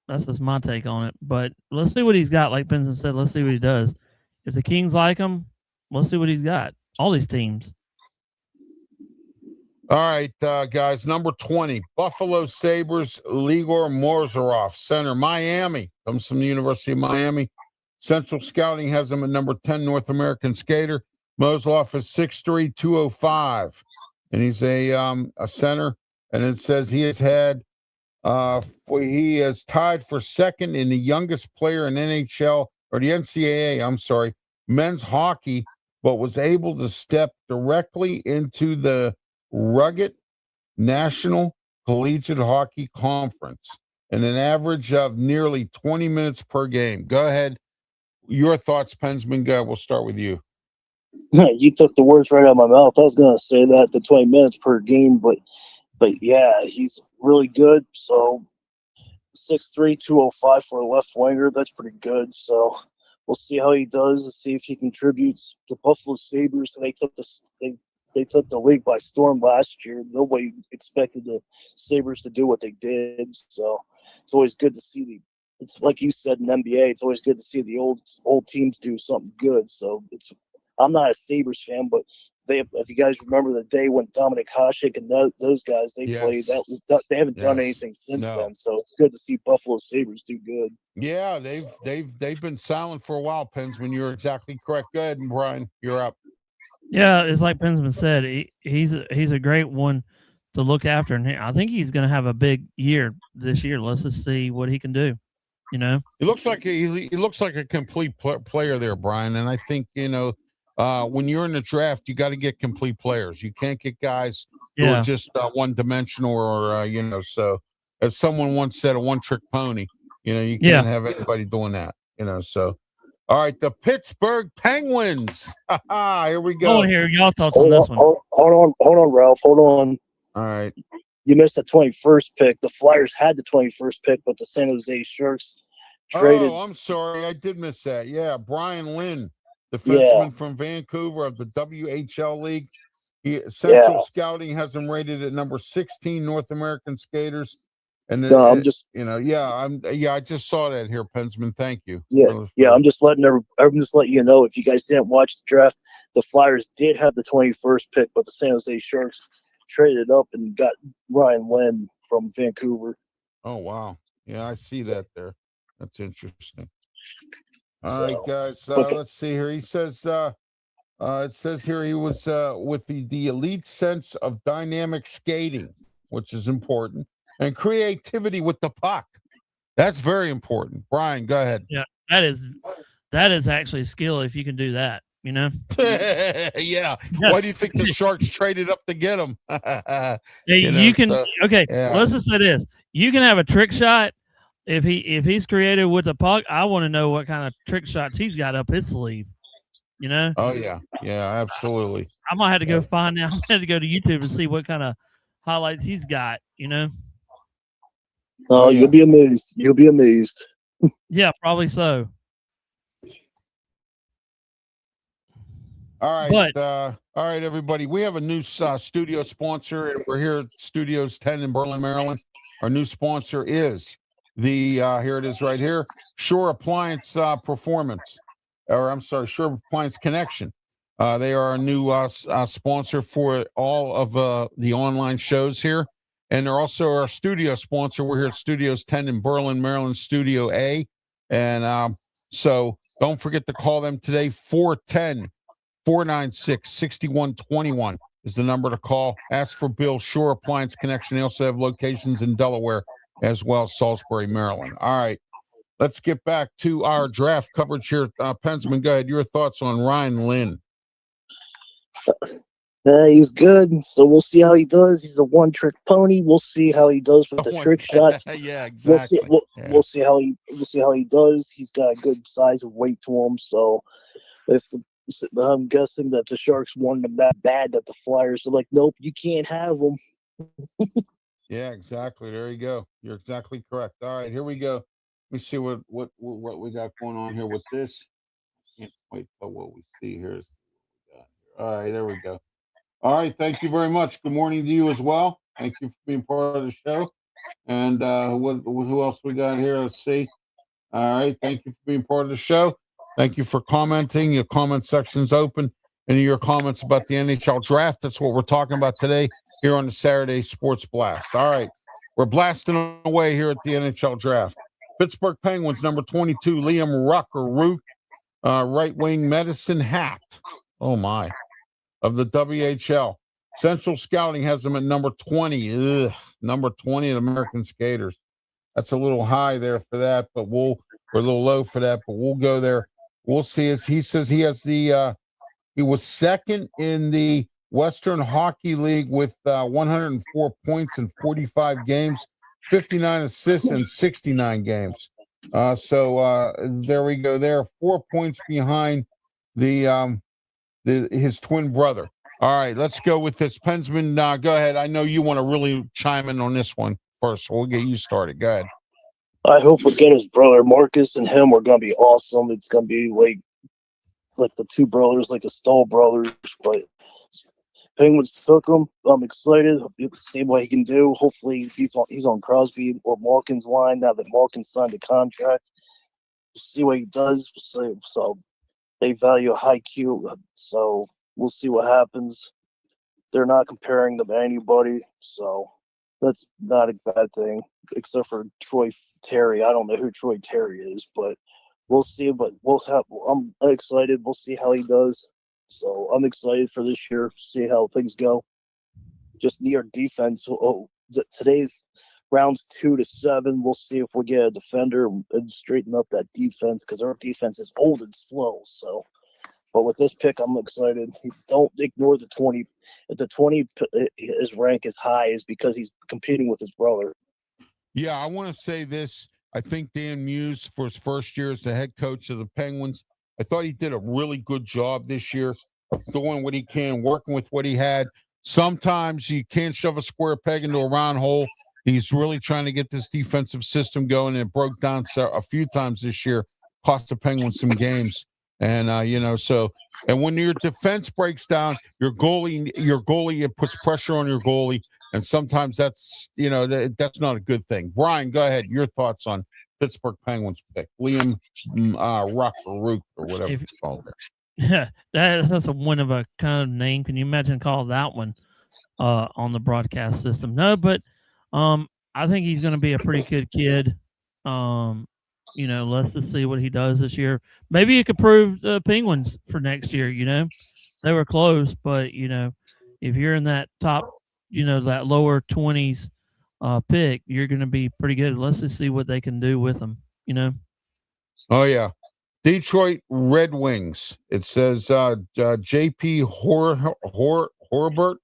that's just my take on it. But let's see what he's got. Like Pensman said, let's see what he does. If the Kings like him, let's see what he's got. All these teams. All right, guys. Number 20, Buffalo Sabres, Ligor Morzarov, center, Miami. Comes from the University of Miami. Central Scouting has him at number 10 North American skater. Mozlov is 6'3", 205, and he's a center. And it says he has had He is tied for second in the youngest player in NHL or the NCAA, I'm sorry, men's hockey, but was able to step directly into the rugged National Collegiate Hockey Conference and an average of nearly 20 minutes per game. Go ahead. Your thoughts, Pensman. Go. We'll start with you. You took the words right out of my mouth. I was going to say that, the 20 minutes per game, but yeah, he's really good. So 6'3", 205 for a left winger. That's pretty good. So we'll see how he does and see if he contributes. The Buffalo Sabres, they took the league by storm last year. Nobody expected the Sabres to do what they did. So it's always good to see it's like you said in NBA, it's always good to see the old teams do something good. So I'm not a Sabres fan, but if you guys remember the day when Dominic Hasek and those guys played, they haven't done anything since then. So it's good to see Buffalo Sabres do good. Yeah, they've been silent for a while, Pensman. You're exactly correct. Go ahead, Brian. You're up. Yeah, it's like Pensman said. He's a great one to look after, and I think he's going to have a big year this year. Let's just see what he can do. He looks like a complete player there, Brian. And I think when you're in the draft, you got to get complete players. You can't get guys who are just one dimensional or So as someone once said, a one trick pony. You can't have anybody doing that. So. All right, the Pittsburgh Penguins. Here we go. I want to hear y'all thoughts on this one. Hold on, Ralph. Hold on. All right. You missed the 21st pick. The Flyers had the 21st pick, but the San Jose Sharks traded. Oh, I'm sorry. I did miss that. Yeah, Brian Lynn, defenseman from Vancouver of the WHL League. Central Scouting has him rated at number 16 North American skaters. And then, I just saw that here, Pensman. Thank you. I'm just letting you know, if you guys didn't watch the draft, the Flyers did have the 21st pick, but the San Jose Sharks traded up and got Ryan Lynn from Vancouver. Oh wow, yeah, I see that there. That's interesting. All right, guys. Let's see here. He says, it says here he was with the elite sense of dynamic skating, which is important. And creativity with the puck. That's very important. Brian, go ahead. Yeah, that is actually a skill if you can do that, Yeah. Why do you think the Sharks traded up to get him? Let's just say this. You can have a trick shot if he's creative with the puck. I want to know what kind of trick shots he's got up his sleeve. Oh yeah. Yeah, absolutely. I might have to go find out. I might have to go to YouTube and see what kind of highlights he's got, Oh, yeah. You'll be amazed. You'll be amazed. Yeah, probably so. All right. All right, everybody. We have a new studio sponsor. We're here at Studios 10 in Berlin, Maryland. Our new sponsor is here it is right here, Shore Appliance Performance. Shore Appliance Connection. They are our new sponsor for all of the online shows here. And they're also our studio sponsor. We're here at Studios 10 in Berlin, Maryland, Studio A. And so don't forget to call them today. 410-496-6121 is the number to call. Ask for Bill, Shore Appliance Connection. They also have locations in Delaware as well as Salisbury, Maryland. All right. Let's get back to our draft coverage here. Pensman, go ahead. Your thoughts on Ryan Lynn? He's good, so we'll see how he does. He's a one-trick pony. We'll see how he does with the trick shots. Yeah, exactly. We'll see how he does. He's got a good size of weight to him. So, I'm guessing that the Sharks wanted him that bad that the Flyers are like, nope, you can't have him. Yeah, exactly. There you go. You're exactly correct. All right, here we go. Let me see what we got going on here with this. Can't wait for what we see here. All right, there we go. All right, thank you very much. Good morning to you as well. Thank you for being part of the show. And who else we got here? Let's see. All right, thank you for being part of the show. Thank you for commenting. Your comment section's open. Any of your comments about the NHL draft, that's what we're talking about today here on the Saturday Sports Blast. All right, we're blasting away here at the NHL draft. Pittsburgh Penguins, number 22, Liam Rook, right wing Medicine Hat. Oh, my. Of the WHL. Central Scouting has him at number 20. number 20 at American Skaters. That's a little high there for that, but we're a little low for that, but we'll go there. We'll see. As he says, he has he was second in the Western Hockey League with 104 points in 45 games, 59 assists in 69 games. So there we go. There, 4 points behind his twin brother. All right, let's go with this. Pensman, go ahead. I know you want to really chime in on this one first, so we'll get you started. Go ahead. I hope we get his brother Marcus and him. We're gonna be awesome. It's gonna be like the two brothers, like the Stoll brothers. But Penguins took him. I'm excited. You can see what he can do. Hopefully, he's on Crosby or Malkin's line now that Malkin signed a contract. We'll see what he does. So they value a high Q. So we'll see what happens. They're not comparing them to anybody, so that's not a bad thing, except for Troy Terry. I don't know who Troy Terry is, but we'll see. But I'm excited. We'll see how he does. So I'm excited for this year. See how things go. Just need our defense. Today's rounds 2 to 7. We'll see if we get a defender and straighten up that defense, because our defense is old and slow. So. But with this pick, I'm excited. Don't ignore the 20. If the 20, his rank is high, is because he's competing with his brother. Yeah, I want to say this. I think Dan Muse, for his first year as the head coach of the Penguins, I thought he did a really good job this year of doing what he can, working with what he had. Sometimes you can't shove a square peg into a round hole. He's really trying to get this defensive system going, and it broke down a few times this year, cost the Penguins some games. And and when your defense breaks down, your goalie, it puts pressure on your goalie, and sometimes that's that's not a good thing. Brian, go ahead. Your thoughts on Pittsburgh Penguins pick, Liam Ruck or Rook or whatever it's called. Yeah, that's a one of a kind of name. Can you imagine call that one on the broadcast system? No, but I think he's going to be a pretty good kid. Let's just see what he does this year. Maybe he could prove the Penguins for next year. They were close, but if you're in that top, that lower 20s pick, you're going to be pretty good. Let's just see what they can do with them. Oh yeah, Detroit Red Wings. It says J.P. Horbert,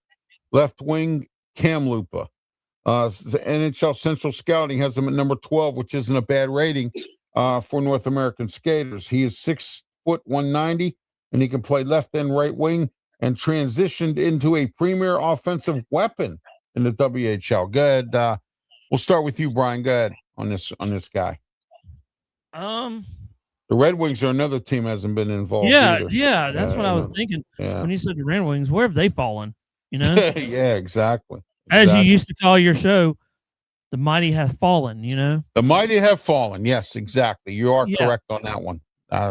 left wing, Kamloops. The NHL Central Scouting has him at number 12, which isn't a bad rating for North American skaters. He is 6 foot 190, and he can play left and right wing, and transitioned into a premier offensive weapon in the WHL. Go ahead. We'll start with you, Brian. Go ahead on this guy. The Red Wings are another team hasn't been involved. Yeah, either. That's what I was thinking when you said the Red Wings. Where have they fallen? Yeah, exactly. As you used to call your show, the mighty have fallen, The mighty have fallen. Yes, exactly. You are correct on that one.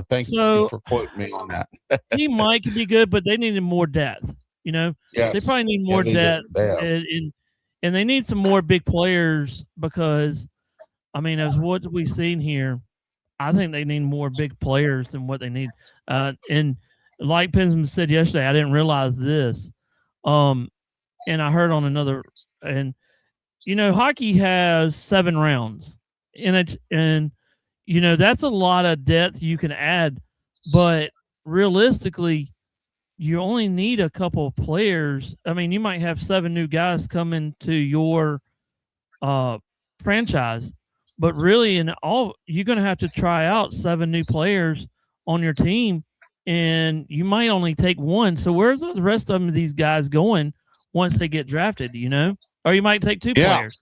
Thank you for quoting me on that. He might be good, but they needed more depth, Yes. They probably need more depth. And they need some more big players because, as what we've seen here, I think they need more big players than what they need. And like Pensman said yesterday, I didn't realize this. And I heard on another, and hockey has 7 rounds, and that's a lot of depth you can add, but realistically, you only need a couple of players. You might have 7 new guys come into your franchise, but really, you're going to have to try out 7 new players on your team, and you might only take 1. So where's the rest of these guys going once they get drafted, Or you might take 2 players.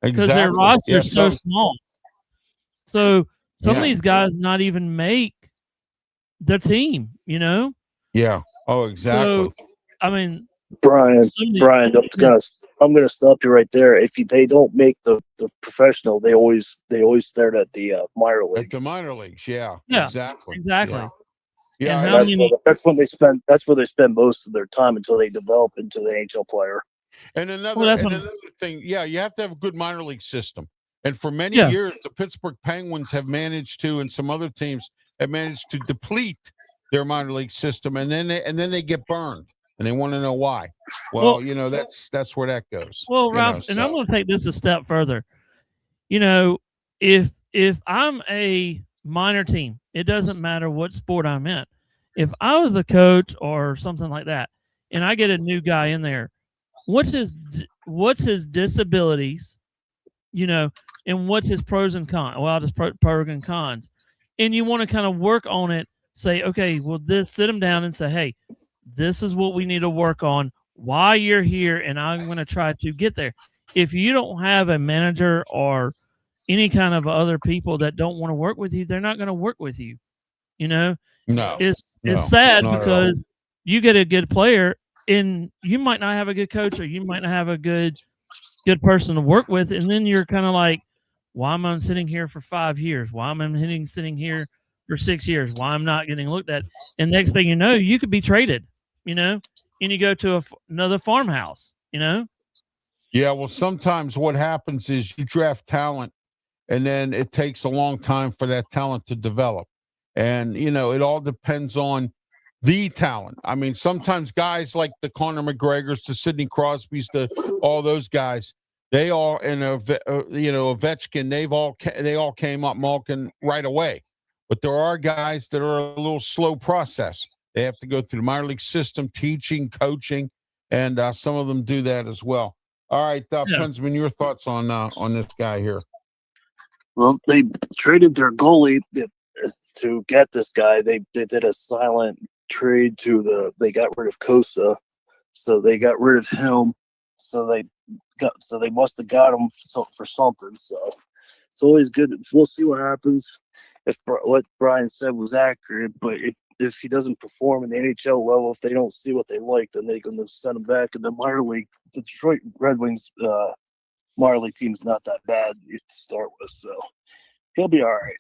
Because their roster is so small. So some of these guys not even make the team, Yeah. Oh, exactly. So, Brian, I'm gonna stop you right there. If they don't make the professional, they always start at the minor league. At the minor leagues, yeah. Exactly. Yeah, that's when they spend. That's where they spend most of their time until they develop into the NHL player. And another thing, you have to have a good minor league system. And for many years, the Pittsburgh Penguins have managed to, and some other teams have managed to deplete their minor league system, and then they get burned. and they want to know why. Well, That's where that goes. Well, Ralph, and I'm going to take this a step further. If I'm a minor team, it doesn't matter what sport I'm in. If I was a coach or something like that, and I get a new guy in there, what's his disabilities, and what's his pros and cons? Well, just pros and cons, and you want to kind of work on it. Say, okay, well, sit him down and say, hey, this is what we need to work on. Why you're here, and I'm going to try to get there. If you don't have a manager or any kind of other people that don't want to work with you, they're not going to work with you. No, it's sad because you get a good player, and you might not have a good coach, or you might not have a good person to work with, and then you're kind of like, why am I sitting here for 5 years? Why am I sitting here for 6 years? Why I'm not getting looked at? And next thing you know, you could be traded. And you go to another farmhouse, Yeah, well, sometimes what happens is you draft talent, and then it takes a long time for that talent to develop. And, it all depends on the talent. I mean, sometimes guys like the Conor McGregors, the Sidney Crosbys, all those guys, they all, and Ovechkin, they all came up Malkin right away. But there are guys that are a little slow process. They have to go through the minor league system, teaching, coaching, and some of them do that as well. All right, Pensman, your thoughts on this guy here? Well, they traded their goalie to get this guy. They did a silent trade they got rid of Kosa, so they got rid of him. So they must have got him for something. So it's always good. We'll see what happens if what Brian said was accurate, but if he doesn't perform in the NHL level, if they don't see what they like, then they're going to send him back in the minor league. The Detroit Red Wings minor league team's not that bad to start with, so he'll be all right.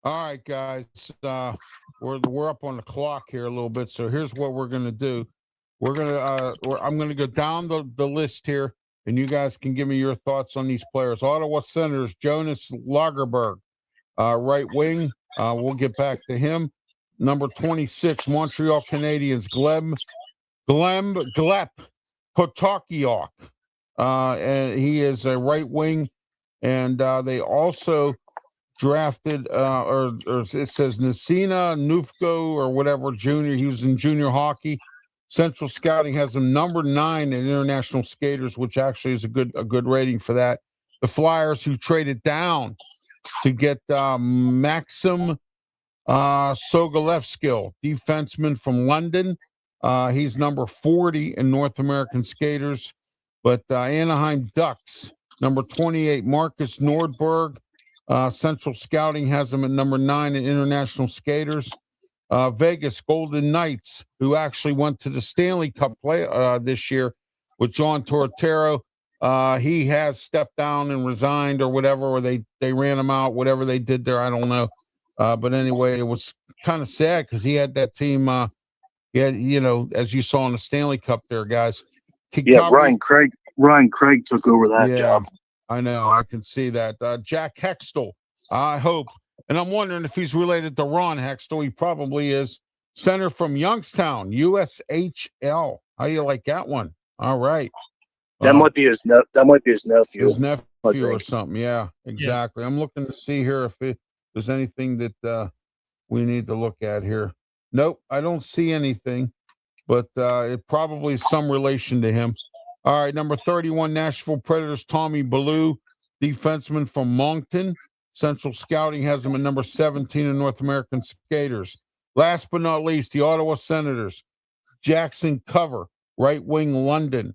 All right, guys. We're up on the clock here a little bit, so here's what we're going to do. I'm going to go down the list here, and you guys can give me your thoughts on these players. Ottawa Senators, Jonas Lagerberg, right wing. We'll get back to him. Number 26, Montreal Canadiens, Gleb Potakiok. And he is a right wing. And they also drafted, or it says Nasina Nufko or whatever, junior. He was in junior hockey. Central Scouting has him number 9 in international skaters, which actually is a good rating for that. The Flyers, who traded down to get Maxim Sokolevskill, defenseman from London. He's number 40 in North American skaters. But Anaheim Ducks, number 28, Marcus Nordberg. Central Scouting has him at number 9 in international skaters. Vegas Golden Knights, who actually went to the Stanley Cup play this year with John Tortorella. He has stepped down and resigned or whatever, or they ran him out, whatever they did there, I don't know. But anyway, it was kind of sad because he had that team. He had, as you saw in the Stanley Cup there, guys. Ryan Craig took over that job. I know. I can see that. Jack Hextall, I hope. And I'm wondering if he's related to Ron Hextall. He probably is. Center from Youngstown, USHL. How do you like that one? All right. That might be his nephew. His nephew or something. Yeah, exactly. Yeah. I'm looking to see here if there's anything that we need to look at here. Nope, I don't see anything, but it probably is some relation to him. All right, number 31, Nashville Predators, Tommy Bellew, defenseman from Moncton. Central Scouting has him at number 17 in North American skaters. Last but not least, the Ottawa Senators, Jackson Cover, right wing, London.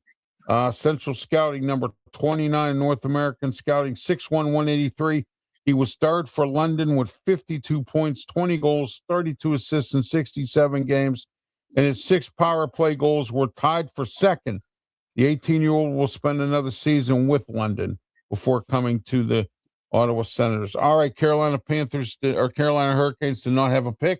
Central Scouting, number 29 in North American Scouting, 6'1", 183. He was third for London with 52 points, 20 goals, 32 assists in 67 games, and his 6 power play goals were tied for second. The 18-year-old will spend another season with London before coming to the Ottawa Senators. All right, Carolina Hurricanes did not have a pick.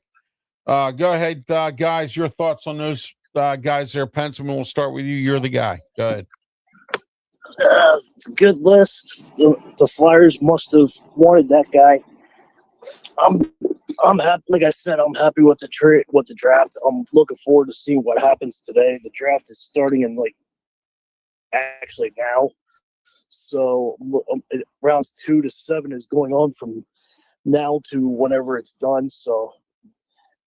Go ahead, guys. Your thoughts on those guys there. Pensman, we'll start with you. You're the guy. Go ahead. It's a good list. The Flyers must have wanted that guy. I'm happy. Like I said, I'm happy with the draft. I'm looking forward to seeing what happens today. The draft is starting in actually now. So rounds 2 to 7 is going on from now to whenever it's done. So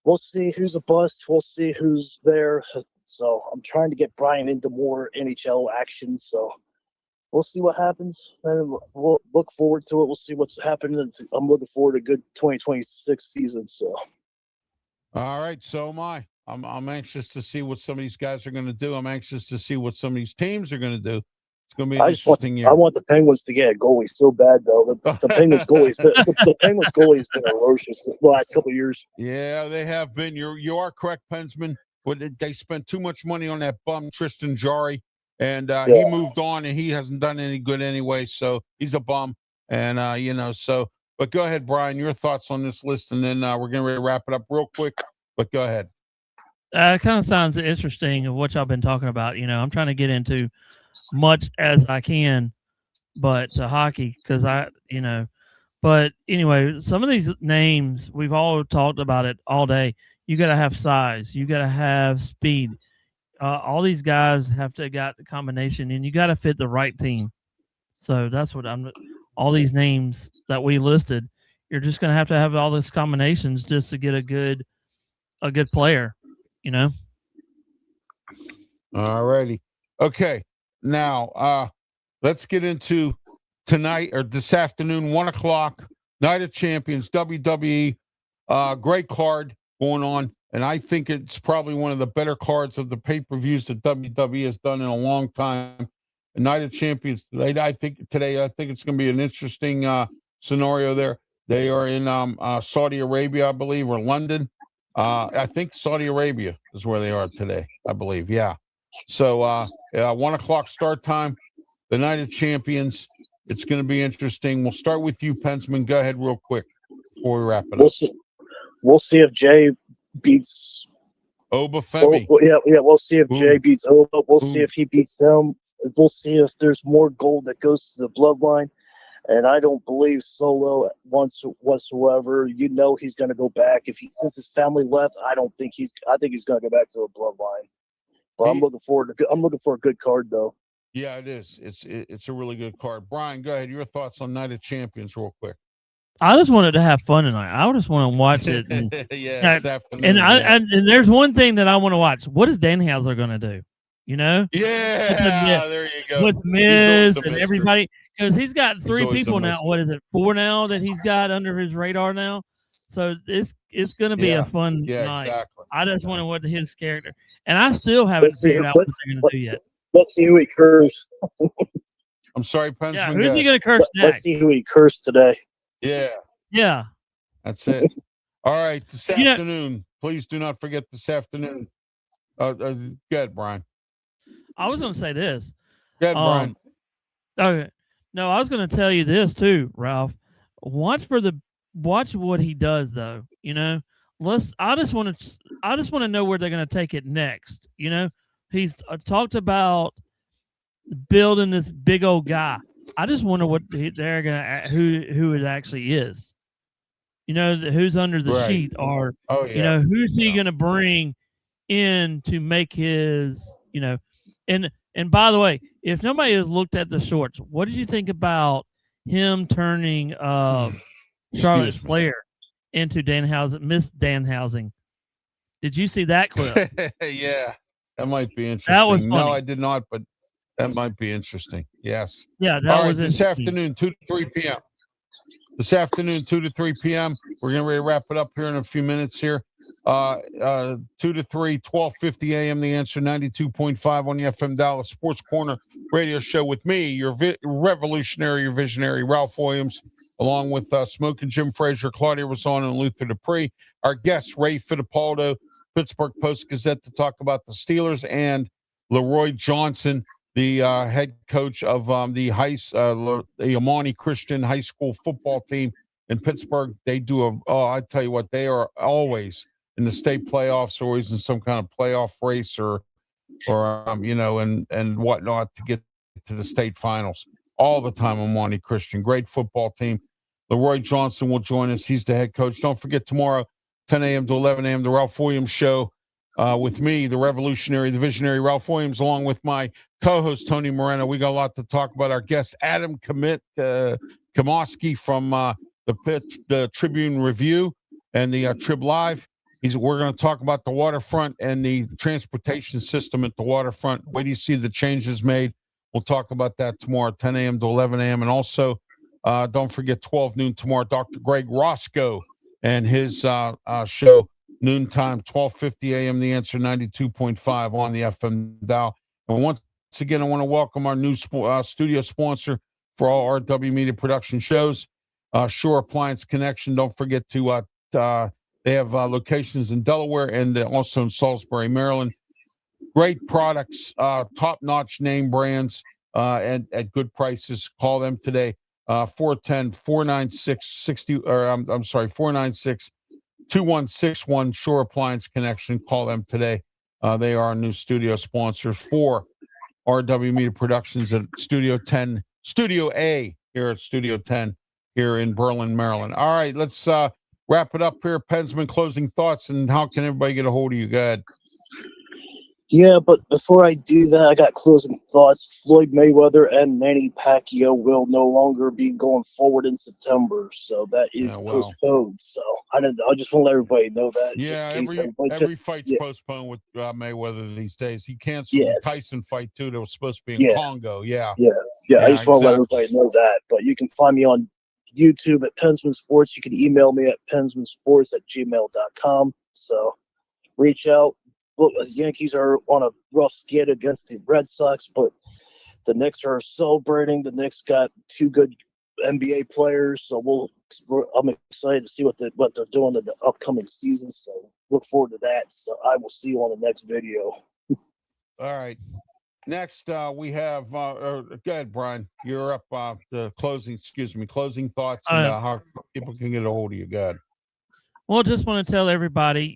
we'll see who's a bust. We'll see who's there. So I'm trying to get Brian into more NHL action. So we'll see what happens, and we'll look forward to it. We'll see what's happening. I'm looking forward to a good 2026 season. So, all right, so am I. I'm anxious to see what some of these guys are going to do. I'm anxious to see what some of these teams are going to do. It's going to be an interesting year. I want the Penguins to get a goalie so bad, though. The Penguins goalie's been atrocious the last couple of years. Yeah, they have been. You are correct, Pensman. But they spent too much money on that bum Tristan Jarry. And he moved on, and he hasn't done any good anyway. So he's a bum, and So, but go ahead, Brian. Your thoughts on this list, and then we're going to wrap it up real quick. But go ahead. It kind of sounds interesting of what y'all been talking about. I'm trying to get into much as I can, but to hockey because But anyway, some of these names we've all talked about it all day. You got to have size. You got to have speed. All these guys have to got the combination, and you got to fit the right team. So that's what all these names that we listed, you're just going to have all these combinations just to get a good player, All righty. Okay. Now, let's get into tonight or this afternoon, 1:00, Night of Champions, WWE. Great card going on. And I think it's probably one of the better cards of the pay-per-views that WWE has done in a long time. The Night of Champions today. I think it's going to be an interesting scenario there. They are in Saudi Arabia, I believe, or London. I think Saudi Arabia is where they are today, I believe. Yeah. So 1:00 start time. The Night of Champions. It's going to be interesting. We'll start with you, Pensman. Go ahead real quick before we wrap it up. We'll see if Jay beats Obafemi. We'll see if Jay beats Oba. We'll see if he beats them. We'll see if there's more gold that goes to the bloodline. And I don't believe Solo once whatsoever. He's going to go back. Since his family left, I think he's going to go back to the bloodline. But I'm looking for a good card though. Yeah, it is. It's a really good card. Brian, go ahead. Your thoughts on Night of Champions, real quick. I just wanted to have fun tonight. I just want to watch it. And, this afternoon. And there's one thing that I want to watch. What is Danhauser going to do? Yeah, there you go. With Miz and everybody, because he's got 3 people now. What is it? 4 now that he's got under his radar now. So it's going to be a fun night. Exactly. I just want to watch his character, and I still haven't figured out what they're going to do yet. Let's see who he cursed. I'm sorry, Pensman. Yeah, who's he going to curse next? Let's see who he cursed today. Yeah. That's it. All right, this afternoon. Please do not forget this afternoon. Go ahead, Brian. I was going to say this. Go ahead, Brian. Okay. No, I was going to tell you this too, Ralph. Watch what he does, though. I just want to know where they're going to take it next. He's talked about building this big old guy. I just wonder what they're gonna who it actually is. Who's under the sheet, or who's he gonna bring in to make his And by the way, if nobody has looked at the shorts, what did you think about him turning Charlotte Flair into Miss Danhausen? Did you see that clip? Yeah, that might be interesting. That was funny. No, I did not, but that might be interesting. Yes. Yeah, that was this afternoon, 2 to 3 p.m. This afternoon, 2 to 3 p.m. We're getting ready to wrap it up here in a few minutes here. 2 to 3, 12:50 a.m. The Answer, 92.5 on the FM Dallas Sports Corner radio show with me, your revolutionary, your visionary, Ralph Williams, along with Smoking Jim Frazier, Claudia Rosano, and Luther Dupree. Our guest, Ray Fittipaldo, Pittsburgh Post-Gazette, to talk about the Steelers, and Leroy Johnson, the head coach of the Amani Christian High School football team in Pittsburgh. They do I tell you what, they are always in the state playoffs, always in some kind of playoff race or and whatnot to get to the state finals all the time. Amani Christian, great football team. Leroy Johnson will join us. He's the head coach. Don't forget tomorrow, 10 a.m. to 11 a.m., the Ralph Williams Show with me, the revolutionary, the visionary Ralph Williams, along with my co-host, Tony Moreno. We got a lot to talk about. Our guest, Adam Kamoski from the Tribune Review and the Trib Live. We're going to talk about the waterfront and the transportation system at the waterfront. Where do you see the changes made? We'll talk about that tomorrow, 10 a.m. to 11 a.m. And also, don't forget 12 noon tomorrow, Dr. Greg Roscoe and his show, noontime, 12:50 a.m. The Answer 92.5 on the FM dial. And once again, I want to welcome our new studio sponsor for all RW Media production shows, Shore Appliance Connection. Don't forget to they have locations in Delaware and also in Salisbury, Maryland. Great products, top-notch name brands, and at good prices. Call them today, 410-496-2161, Shore Appliance Connection. Call them today. They are our new studio sponsors for RW Media Productions at Studio A here at Studio 10 here in Berlin, Maryland. All right, let's wrap it up here. Pensman, closing thoughts, and how can everybody get a hold of you? Go ahead. Yeah, but before I do that, I got closing thoughts. Floyd Mayweather and Manny Pacquiao will no longer be going forward in September, so that is postponed. So I just want to let everybody know that. Yeah, every fight's postponed with Mayweather these days. He canceled the Tyson fight too. That was supposed to be in Congo. Yeah. I just want to let everybody know that. But you can find me on YouTube at Pensmansports. You can email me at pensmansports@gmail.com. So reach out. Look, the Yankees are on a rough skid against the Red Sox, but the Knicks are celebrating. The Knicks got two good NBA players, so I'm excited to see what they're doing in the upcoming season. So look forward to that. So I will see you on the next video. All right. Next, we have. Go ahead, Brian. You're up. The closing thoughts and how people can get a hold of you. Go ahead. Well, just want to tell everybody,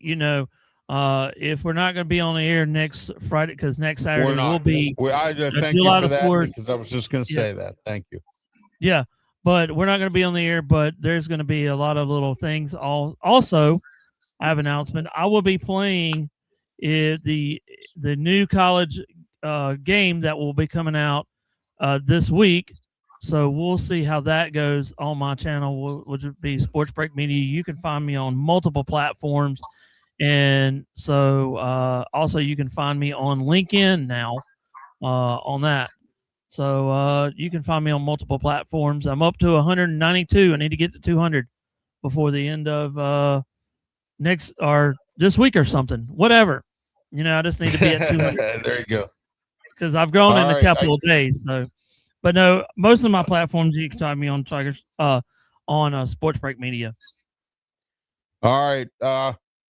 if we're not going to be on the air next Friday, because next Saturday we'll be. Thank you for that, because I was just going to say that. Thank you. Yeah, but we're not going to be on the air, but there's going to be a lot of little things. Also, I have an announcement. I will be playing the new college game that will be coming out this week. So we'll see how that goes on my channel, which would be Sports Break Media. You can find me on multiple platforms. And so also you can find me on LinkedIn now on that. So you can find me on multiple platforms. I'm up to 192. I need to get to 200 before the end of this week or something, whatever. I just need to be at 200. There you go. Because I've grown in a couple of days. So, but no, most of my platforms you can find me on Sports Break Media. All right.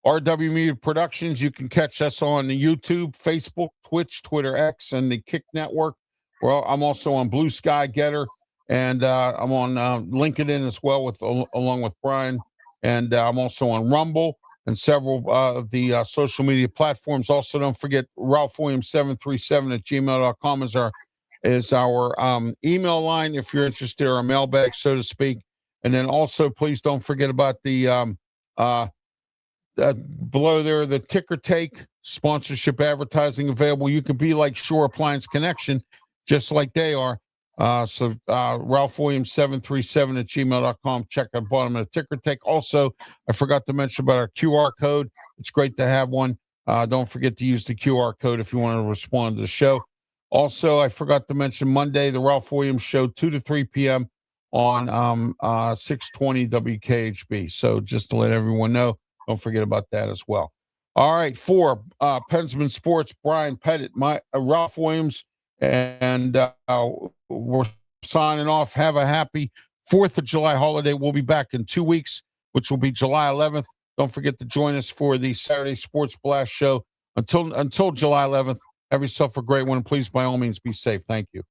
RW Media Productions. You can catch us on YouTube, Facebook, Twitch, Twitter, X, and the Kick Network. Well, I'm also on Blue Sky Getter, and I'm on LinkedIn as well, along with Brian. And I'm also on Rumble and several of the social media platforms. Also, don't forget RalphWilliams737@gmail.com is our email line if you're interested, or a mailbag, so to speak. And then also, please don't forget about the below there, the ticker take sponsorship advertising available. You can be like Shore Appliance Connection, just like they are. So RalphWilliams737@gmail.com. Check our bottom of the ticker take. Also, I forgot to mention about our QR code. It's great to have one. Don't forget to use the QR code if you want to respond to the show. Also, I forgot to mention Monday, the Ralph Williams Show, 2 to 3 p.m. on 620 WKHB. So just to let everyone know, don't forget about that as well. All right, for Pensmansports, Brian Pettit, Ralph Williams, and we're signing off. Have a happy 4th of July holiday. We'll be back in 2 weeks, which will be July 11th. Don't forget to join us for the Saturday Sports Blast show. Until July 11th, have yourself a great one. Please, by all means, be safe. Thank you.